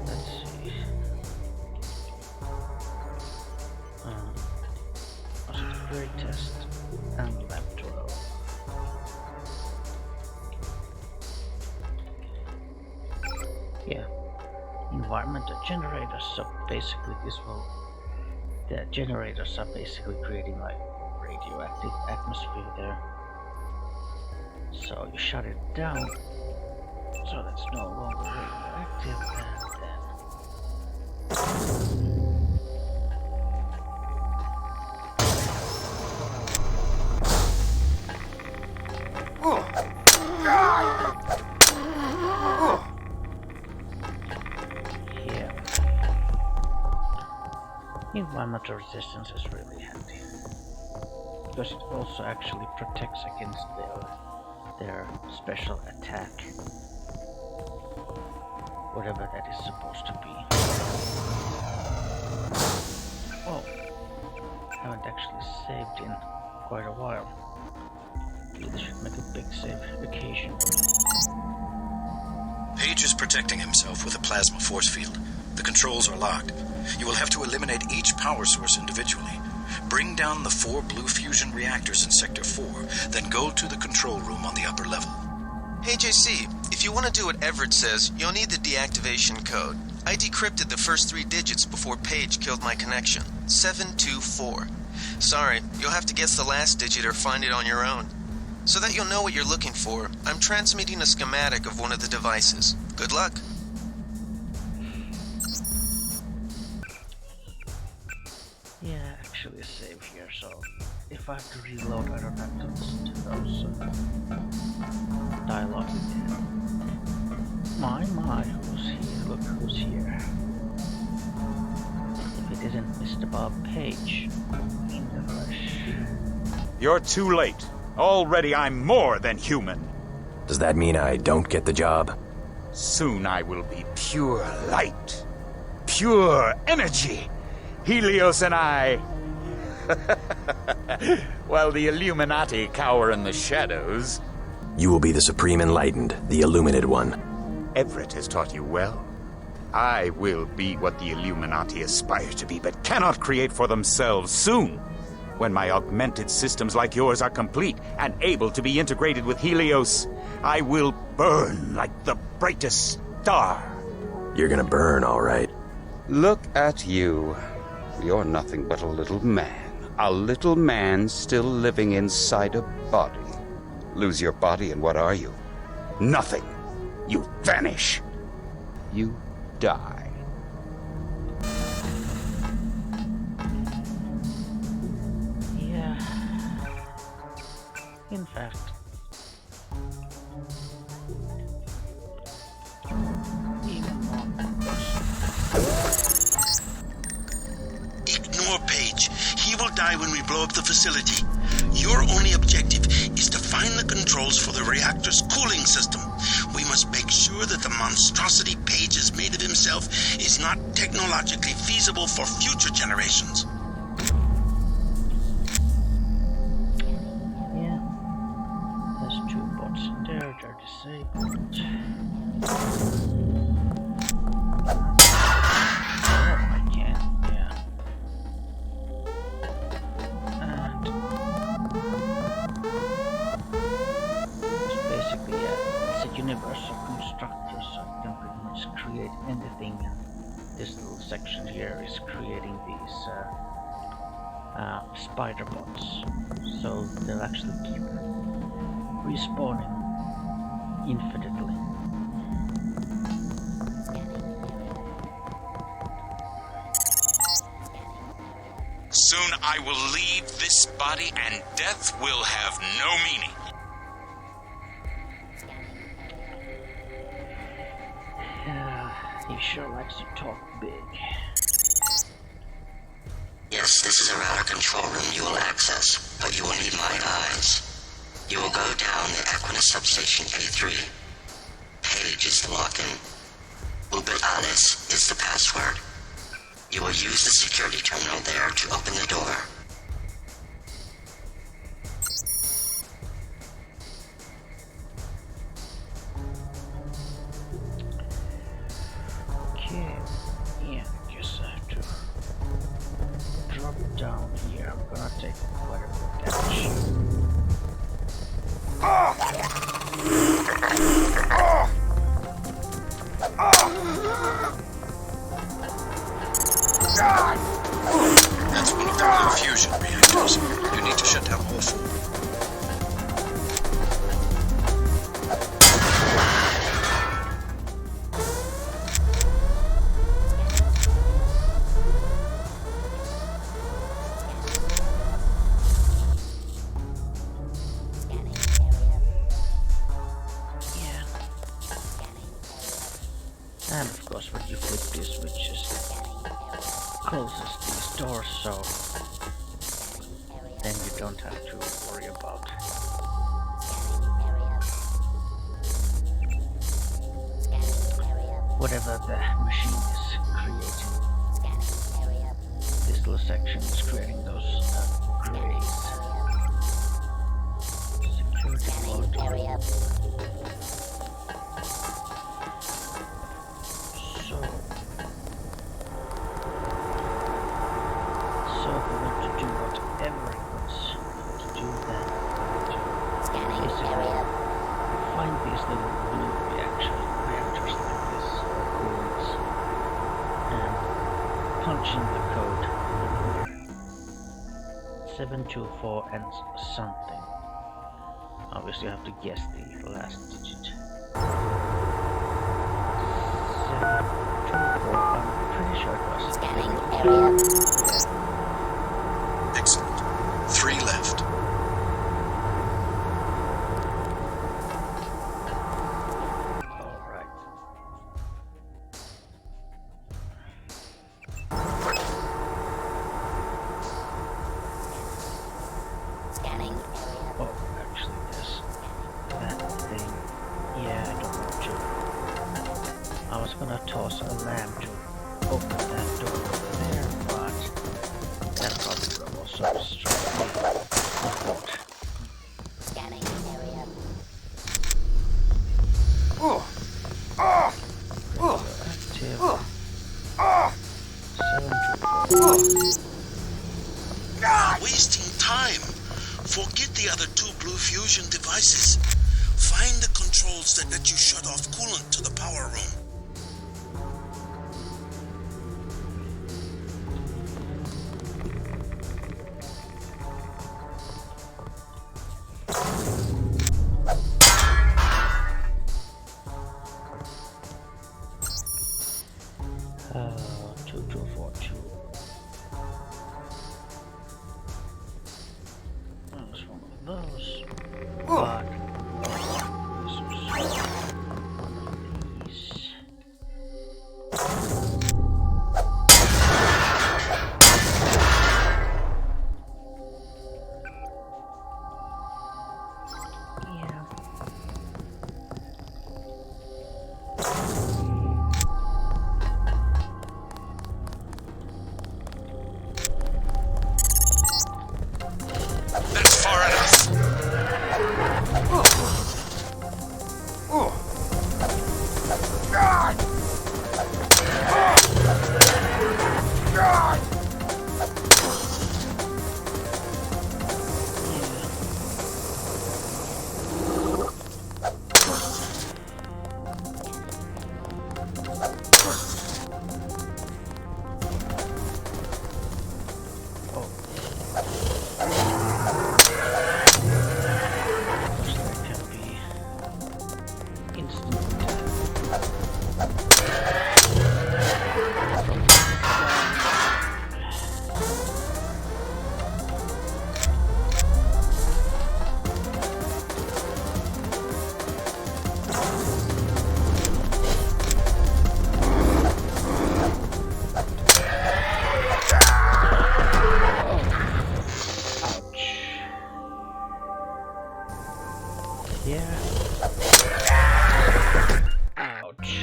Let's see. Was it a grade test? And lab 12. Yeah, environmental generators. So basically, the generators are basically creating like radioactive atmosphere there. So you shut it down, so that's no longer radioactive, and then. Environmental resistance is really handy because it also actually protects against their special attack, whatever that is supposed to be. Oh, haven't actually saved in quite a while. This should make a big save occasion. Page is protecting himself with a plasma force field. The controls are locked. You will have to eliminate each power source individually. Bring down the 4 blue fusion reactors in Sector 4, then go to the control room on the upper level. Hey JC, if you want to do what Everett says, you'll need the deactivation code. I decrypted the first 3 digits before Page killed my connection. 724. Sorry, you'll have to guess the last digit or find it on your own. So that you'll know what you're looking for, I'm transmitting a schematic of one of the devices. Good luck. Yeah, actually save here, so if I have to reload, I don't have to listen to those dialogue again. My, who's here? Look who's here. If it isn't Mr. Bob Page in the flesh. You're too late. Already I'm more than human. Does that mean I don't get the job? Soon I will be pure light. Pure energy. Helios and I... While the Illuminati cower in the shadows... You will be the Supreme Enlightened, the Illuminated One. Everett has taught you well. I will be what the Illuminati aspire to be, but cannot create for themselves soon. When my augmented systems like yours are complete and able to be integrated with Helios, I will burn like the brightest star. You're gonna burn, all right. Look at you. You're nothing but a little man. A little man still living inside a body. Lose your body and what are you? Nothing. You vanish. You die. Yeah. In fact. Even more. Ignore Page. He He will die when we blow up the facility. Your only objective is to find the controls for the reactor's cooling system. We must make sure that the monstrosity Page has made of himself is not technologically feasible for future generations. Yeah. There's 2 bots in there, they're disabled. Universal constructor, so I can pretty much create anything. This little section here is creating these spider bots, so they'll actually keep respawning infinitely. Soon I will leave this body and death will have no meaning. He sure likes to talk big. Yes, this is a router control room you will access, but you will need my eyes. You will go down the Equinus substation A3. Page is the lock-in. Ubit Alice is the password. You will use the security terminal there to open the door. Down here, I'm gonna take quite a bit of damage. That's one of the blue fusion reactors. You need to shut down all 4. And of course when you flip these switches, it closes these doors, so then you don't have to worry about whatever the machine is creating. This little section is creating those grays. Security mode. So if we want to do whatever it wants to do, then basically find these little blue reactors like this, coolants, and punch in the code here. 724 and something. Obviously you have to guess the last digit. 724, I'm pretty sure it was. Scanning area. Excellent. 3 left. Alright. Scanning area. Oh, actually there's that thing. Yeah, I don't want to. I was gonna toss a lamp to open that door over there, but that probably would have also destroyed the boat. Scanning area. Active. 724. Wasting time. Forget the other 2 blue fusion devices. Find the controls that let you shut off coolant to the power room. Uh, 2242. That's one of those. But this was one of these. Yeah. Ouch.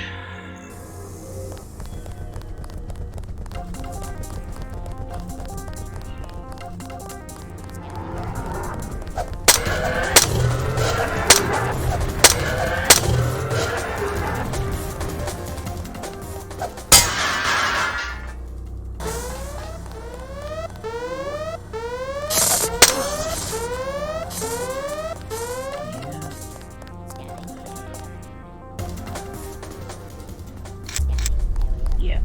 Yeah.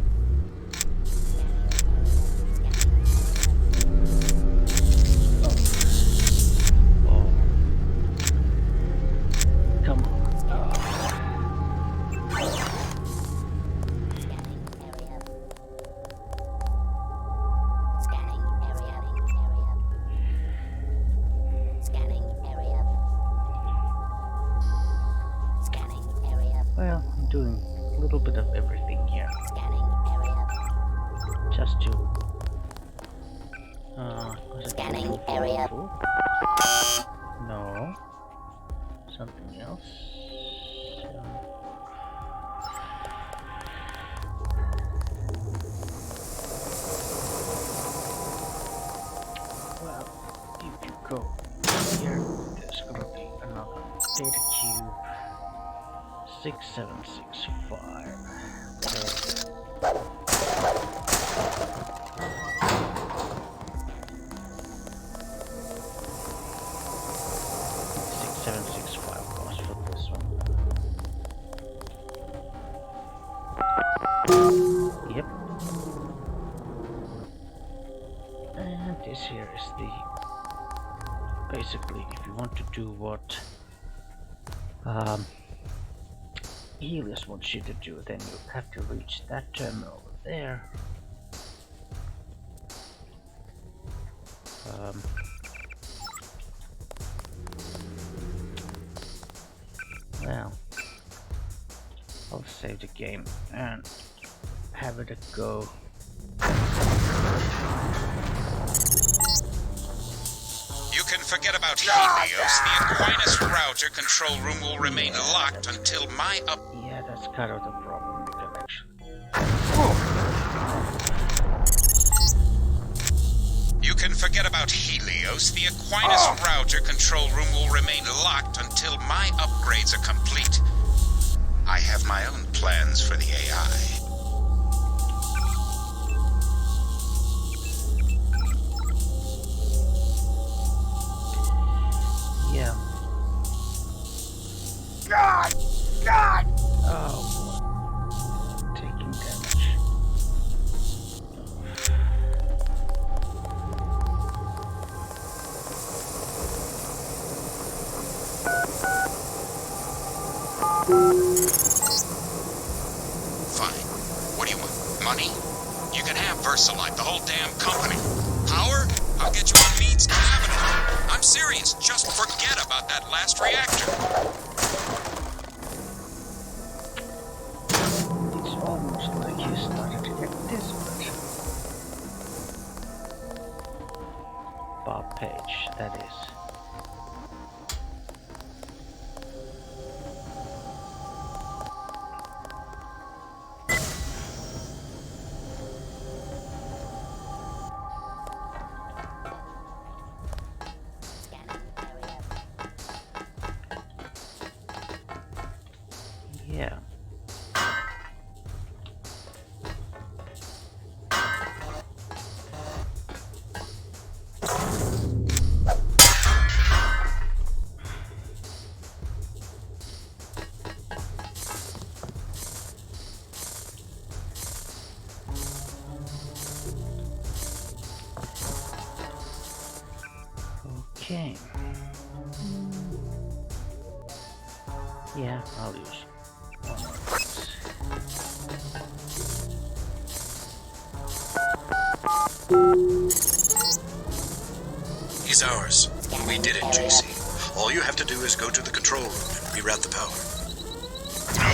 Oh. Come on. Well, I'm doing a little bit of everything here. Just to was it Scanning area. No. Something else. Well, if you go here, there's gonna be another data cube. 6765. Cost for this one. Yep. And this here is the basically if you want to do what Helios wants you to do, then you have to reach that terminal over there. Well, I'll save the game and have it a go. You can forget about Helios. The Aquinas router control room will remain locked until my up. Yeah, that's kind of the problem with the connection. You can forget about Helios. The Aquinas router control room will remain locked until my upgrades are complete. I have my own plans for the AI. Yeah. God! God! Oh boy. Taking damage. Fine. What do you want? Money? You can have Versalite, the whole damn company. Power? I'll get you on Meade's cabinet. I'm serious. Just forget about that last reactor. It's almost like you started to get desperate. Bob Page, that is. Yeah. Okay. Yeah, I'll use one more of this. He's ours. We did it, JC. All you have to do is go to the control room and reroute the power. No,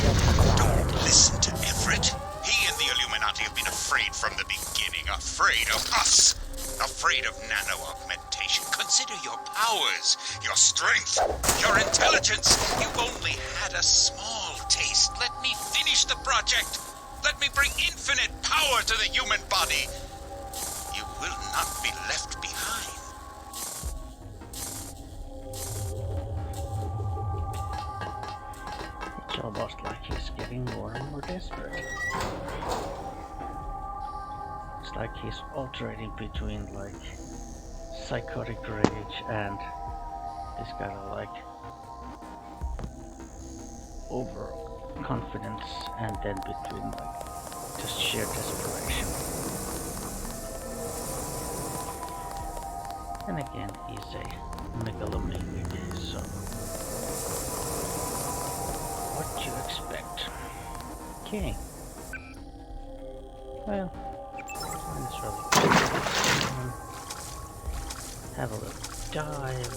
don't listen to Everett. He and the Illuminati have been afraid from the beginning. Afraid of us. Afraid of nano-augmentation. Consider Consider your powers, your strength, your intelligence. You've only had a small taste. Let me finish the project. Let me bring infinite power to the human body. You will not be left behind. It's almost like he's getting more and more desperate. It's like he's alternating between like psychotic rage and this kind of like overconfidence, and then between like just sheer desperation. And again, he's a megalomaniac, so what do you expect? Okay. Well, let's really have a little dive.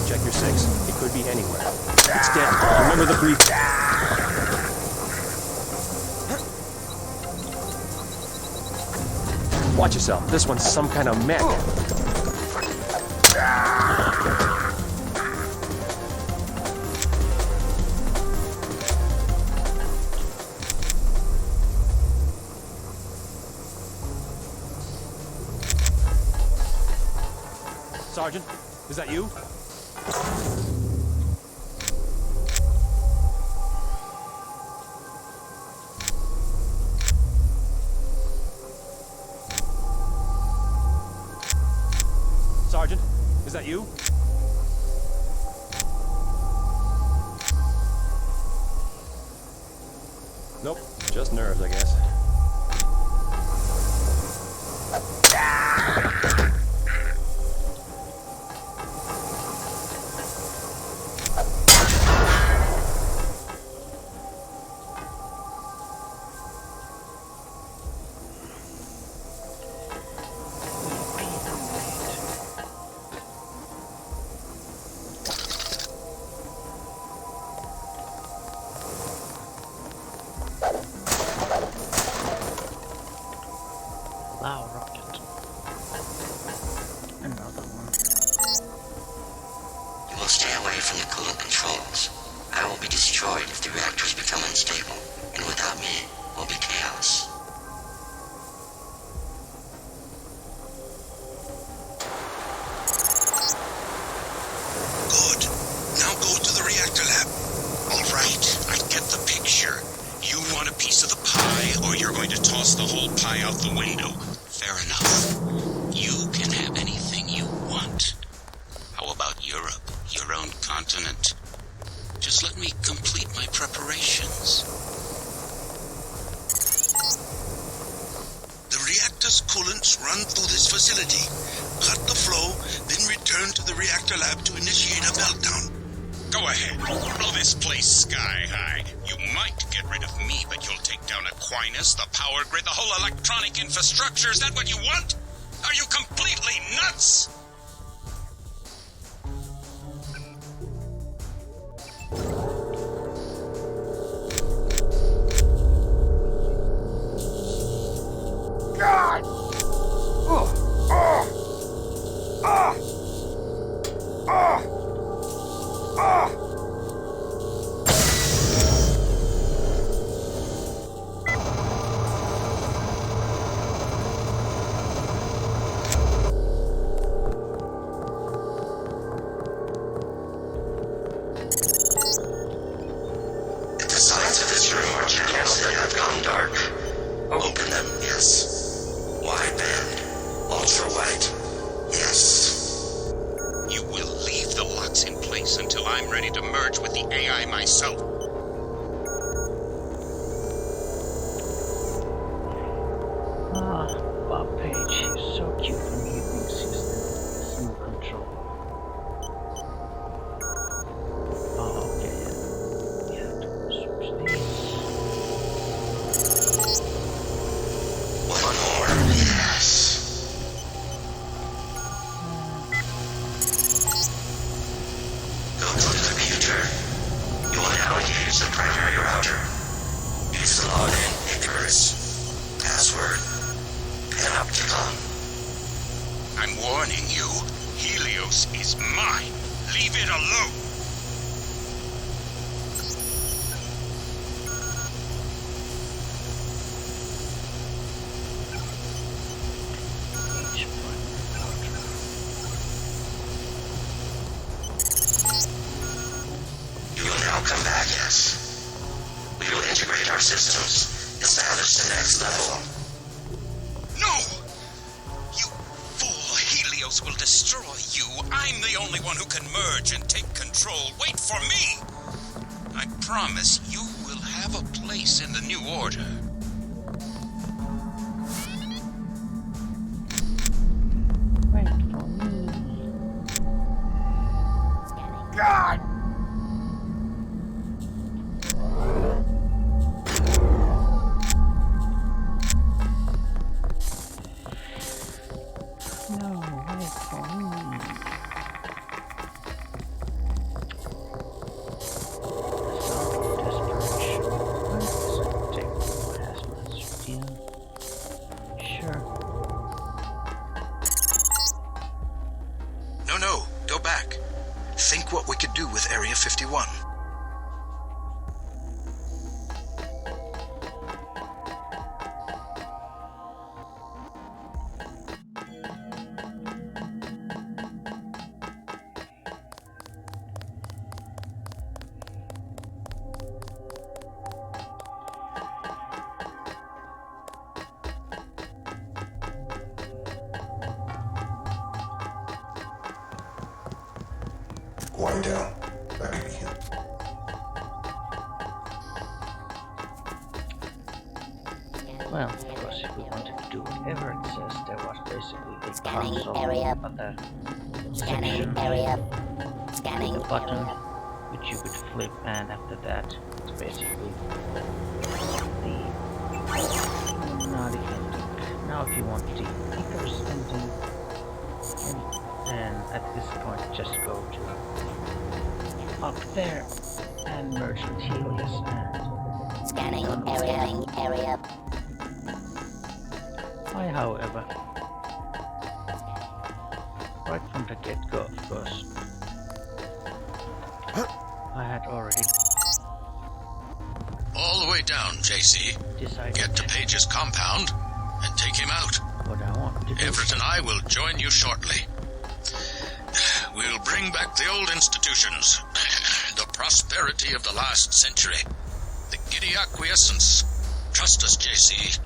Sector 6. It could be anywhere. It's down. Remember the brief. Watch yourself. This one's some kind of mech. Sergeant, is that you? Sergeant, is that you? Nope, just nerves, I guess. Wow, rocket. Another one. You will stay away from the coolant controls. I will be destroyed if the reactors become unstable, and without me will be chaos. Good. Now go to the reactor lab. All right, I get the picture. You want a piece of the pie, or you're going to toss the whole pie out the window. Fair enough. You can have anything you want. How about Europe, your own continent? Just let me complete my preparations. The reactor's coolants run through this facility. Cut the flow, then return to the reactor lab to initiate a meltdown. Go ahead. Blow this place sky high. You might get rid of me, but you'll take down Aquinas, the power grid, the whole electronic infrastructure. Is that what you want? Are you completely nuts? God! Bob Page, he's so cute when he thinks he's in control. Oh, okay. We have to switch these. One more, yes. Go to the computer. You will now use the primary router. Use the login, Icarus. Password. Panopticon. I'm warning you, Helios is mine. Leave it alone. You will now come back, yes. We will integrate our systems, establish the next level. No! You fool! Helios will destroy you. I'm the only one who can merge and take control. Wait for me! I promise you will have a place in the new order. Wait for me. God! No, wait for me. Desperation. Let's take hazmat in. Sure. No, go back. Think what we could do with Area 51. Quiet down. That could be him. Well, of course, if we wanted to do whatever it says, there was basically a Scanning console area. other Scanning section area. with Scanning a button area. which you could flip, and after that, it's basically the not even now if you want the Icarus engine, and at this point just go to up there and merge with Helios and Scanning area. I, however, right from the get-go, of course, I had already All the way down, JC. decided Get to Page's compound and take him out. what I want to do. Everett and I will join you shortly. We'll bring back the old institutions, the prosperity of the last century, the giddy acquiescence. Trust us, JC.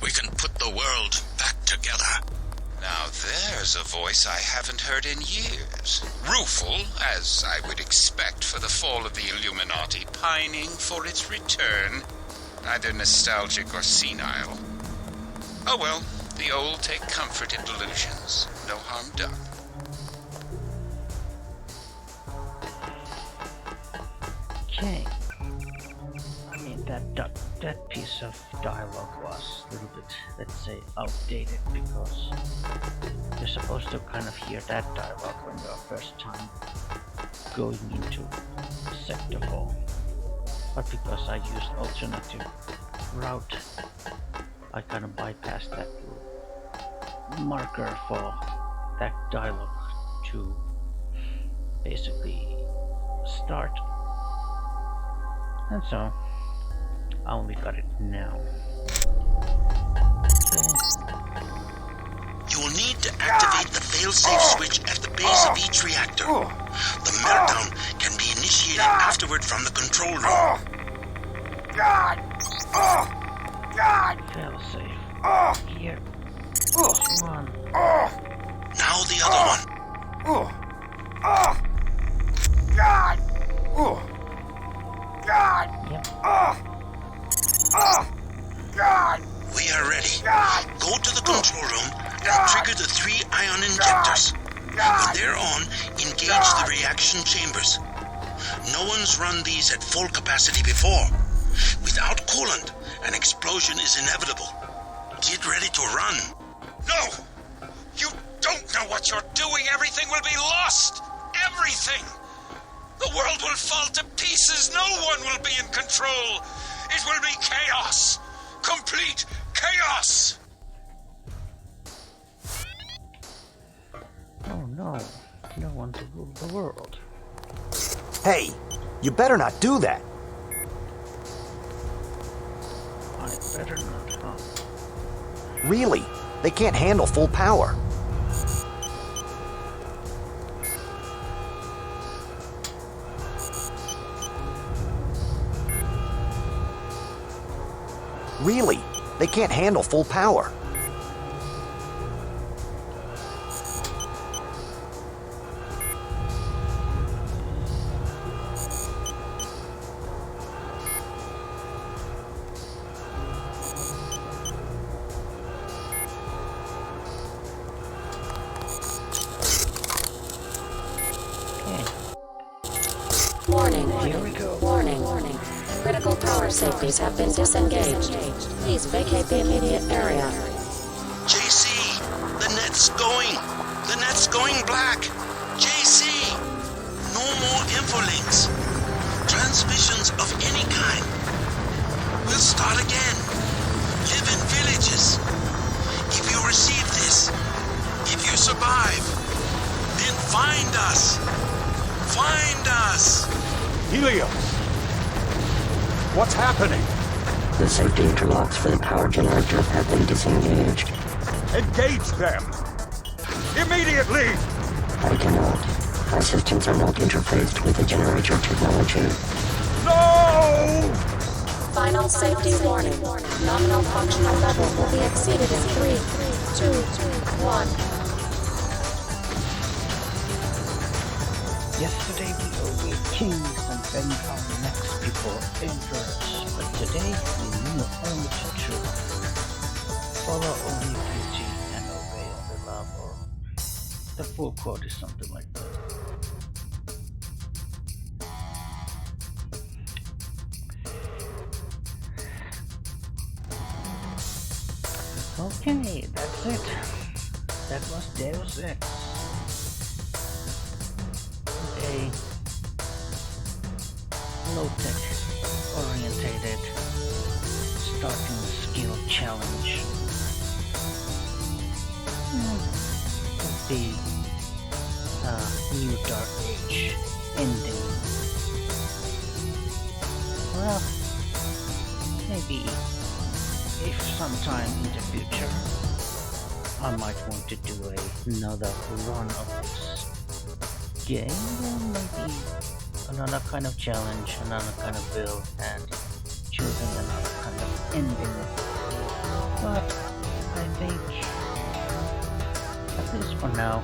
We can put the world back together. Now there's a voice I haven't heard in years. Rueful, as I would expect for the fall of the Illuminati, pining for its return. Neither nostalgic or senile. Oh well, the old take comfort in delusions. No harm done. Okay. I mean, that piece of dialogue was a little bit, let's say, outdated, because you're supposed to kind of hear that dialogue when you're first time going into Sector 4. But because I used alternative route, I kind of bypassed that marker for that dialogue to basically start. And so, I only got it now. You will need to activate the failsafe switch at the base of each reactor. The meltdown can be initiated afterward from the control room. Failsafe. Here. This one. Now the other one. Yep. We are ready. Go to the control room and trigger the 3 ion injectors. When they're on, engage the reaction chambers. No one's run these at full capacity before. Without coolant, an explosion is inevitable. Get ready to run. No! You don't know what you're doing. Everything will be lost. Everything. The world will fall to pieces. No one will be in control. It will be chaos. Complete chaos. Oh no, no one to rule the world. Hey, you better not do that. I better not, huh? Really, they can't handle full power. Really, they can't handle full power. Warning. Warning. Critical power safeties have been disengaged. Please vacate the immediate area. JC, the net's going. The net's going black. JC, no more infolinks. Transmissions of any kind. We'll start again. Live in villages. If you receive this, if you survive, then find us. Find us. Helios! What's happening? The safety interlocks for the power generator have been disengaged. Engage them! Immediately! I cannot. Our systems are not interfaced with the generator technology. No! Final safety warning. Nominal functional level will be exceeded in 3, 2, 1. Yesterday we obeyed kings and bent our necks before emperors, but today we knew only the truth. Follow only duty and obey only love, or the full quote is something like that. Okay, that's it. That was Deus Ex. A low-tech orientated starting skill challenge. The new Dark Age ending. Well, maybe if sometime in the future I might want to do another run of this game, or maybe another kind of challenge, another kind of build, and choosing another kind of ending. But I think, at least for now,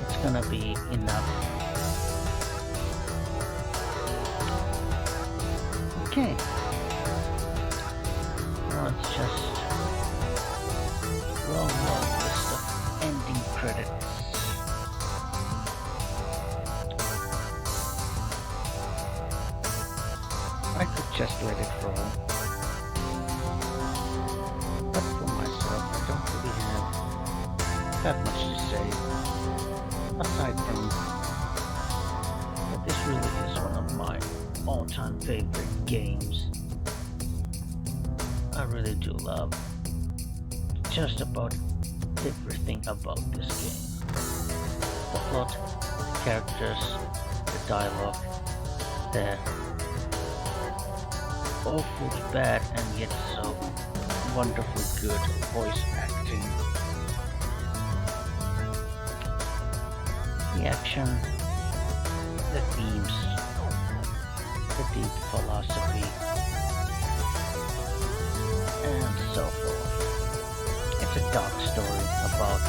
it's gonna be enough. Okay. Now it's just long list of ending credits. I could just let it roll. But for myself, I don't really have that much to say. Aside from that this really is one of my all-time favorite games. I really do love just about everything about this game. The plot, the characters, the dialogue, the awfully bad and yet so wonderfully good voice acting. The action, the themes, the deep philosophy, and so forth. It's a dark story about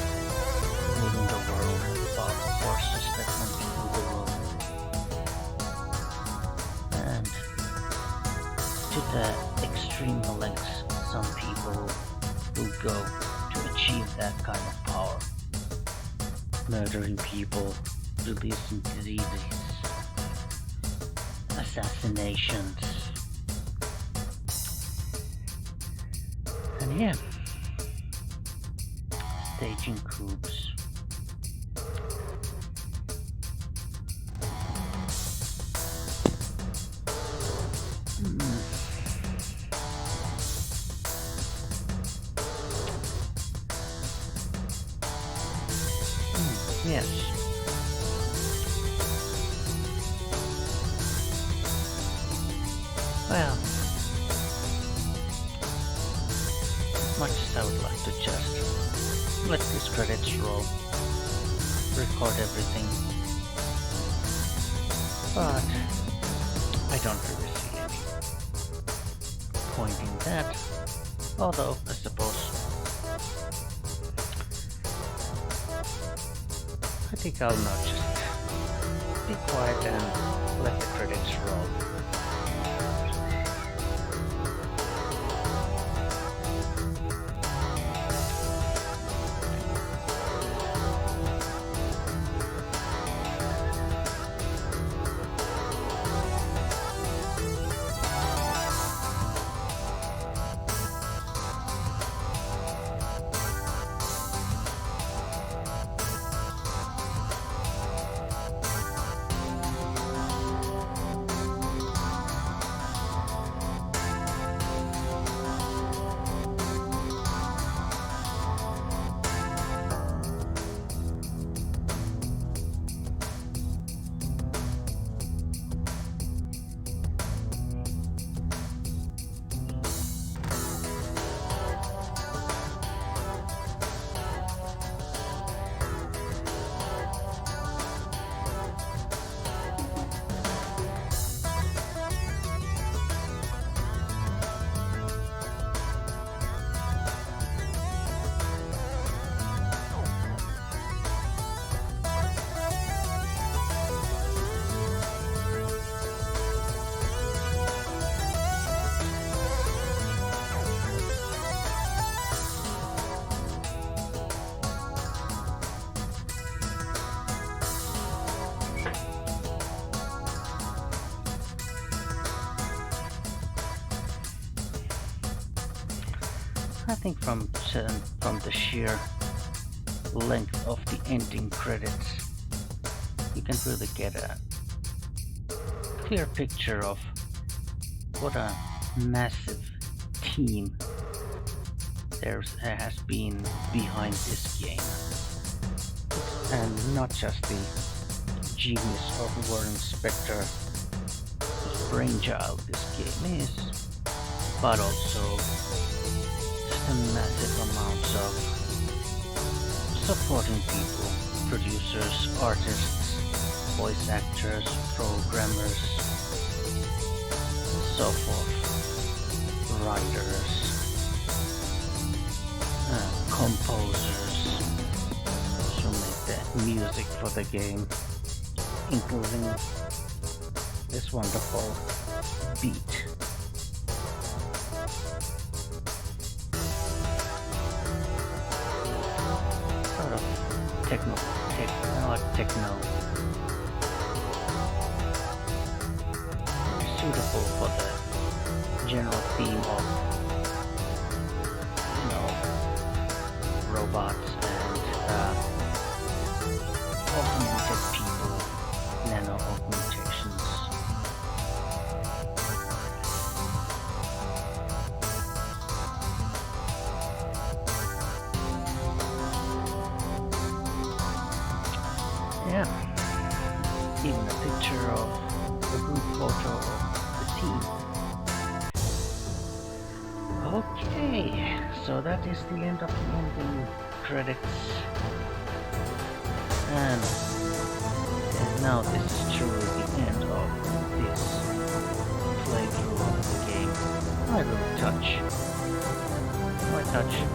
ruling the world, about forces that want to rule the world. And to the extreme lengths some people will go to achieve that kind of power. Murdering people, releasing diseases, assassinations. And yeah, staging coups. Yes. Well, as much as I would like to just let these credits roll, record everything, but I don't really see any point in that, although I suppose I think I'll not just be quiet and let the credits roll. I think from the sheer length of the ending credits, you can really get a clear picture of what a massive team there has been behind this game. And not just the genius of Warren Spector, whose brainchild this game is, but also massive amounts of supporting people, producers, artists, voice actors, programmers, and so forth, writers, composers, those who make the music for the game, including this wonderful beat. Techno. Suitable for the general theme of, robots and augmented people, nano augmentations. Yeah, even a picture of a group photo of the team. Okay, so that is the end of the ending credits. And now this is truly the end of this playthrough of the game. My little touch.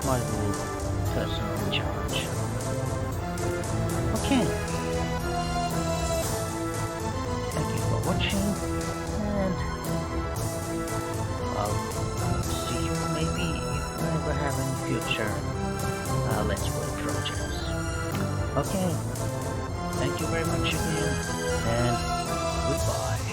My little personal charge. Okay. Thank you for watching, and I'll see you maybe future Let's Play projects. Okay, thank you very much again, and goodbye.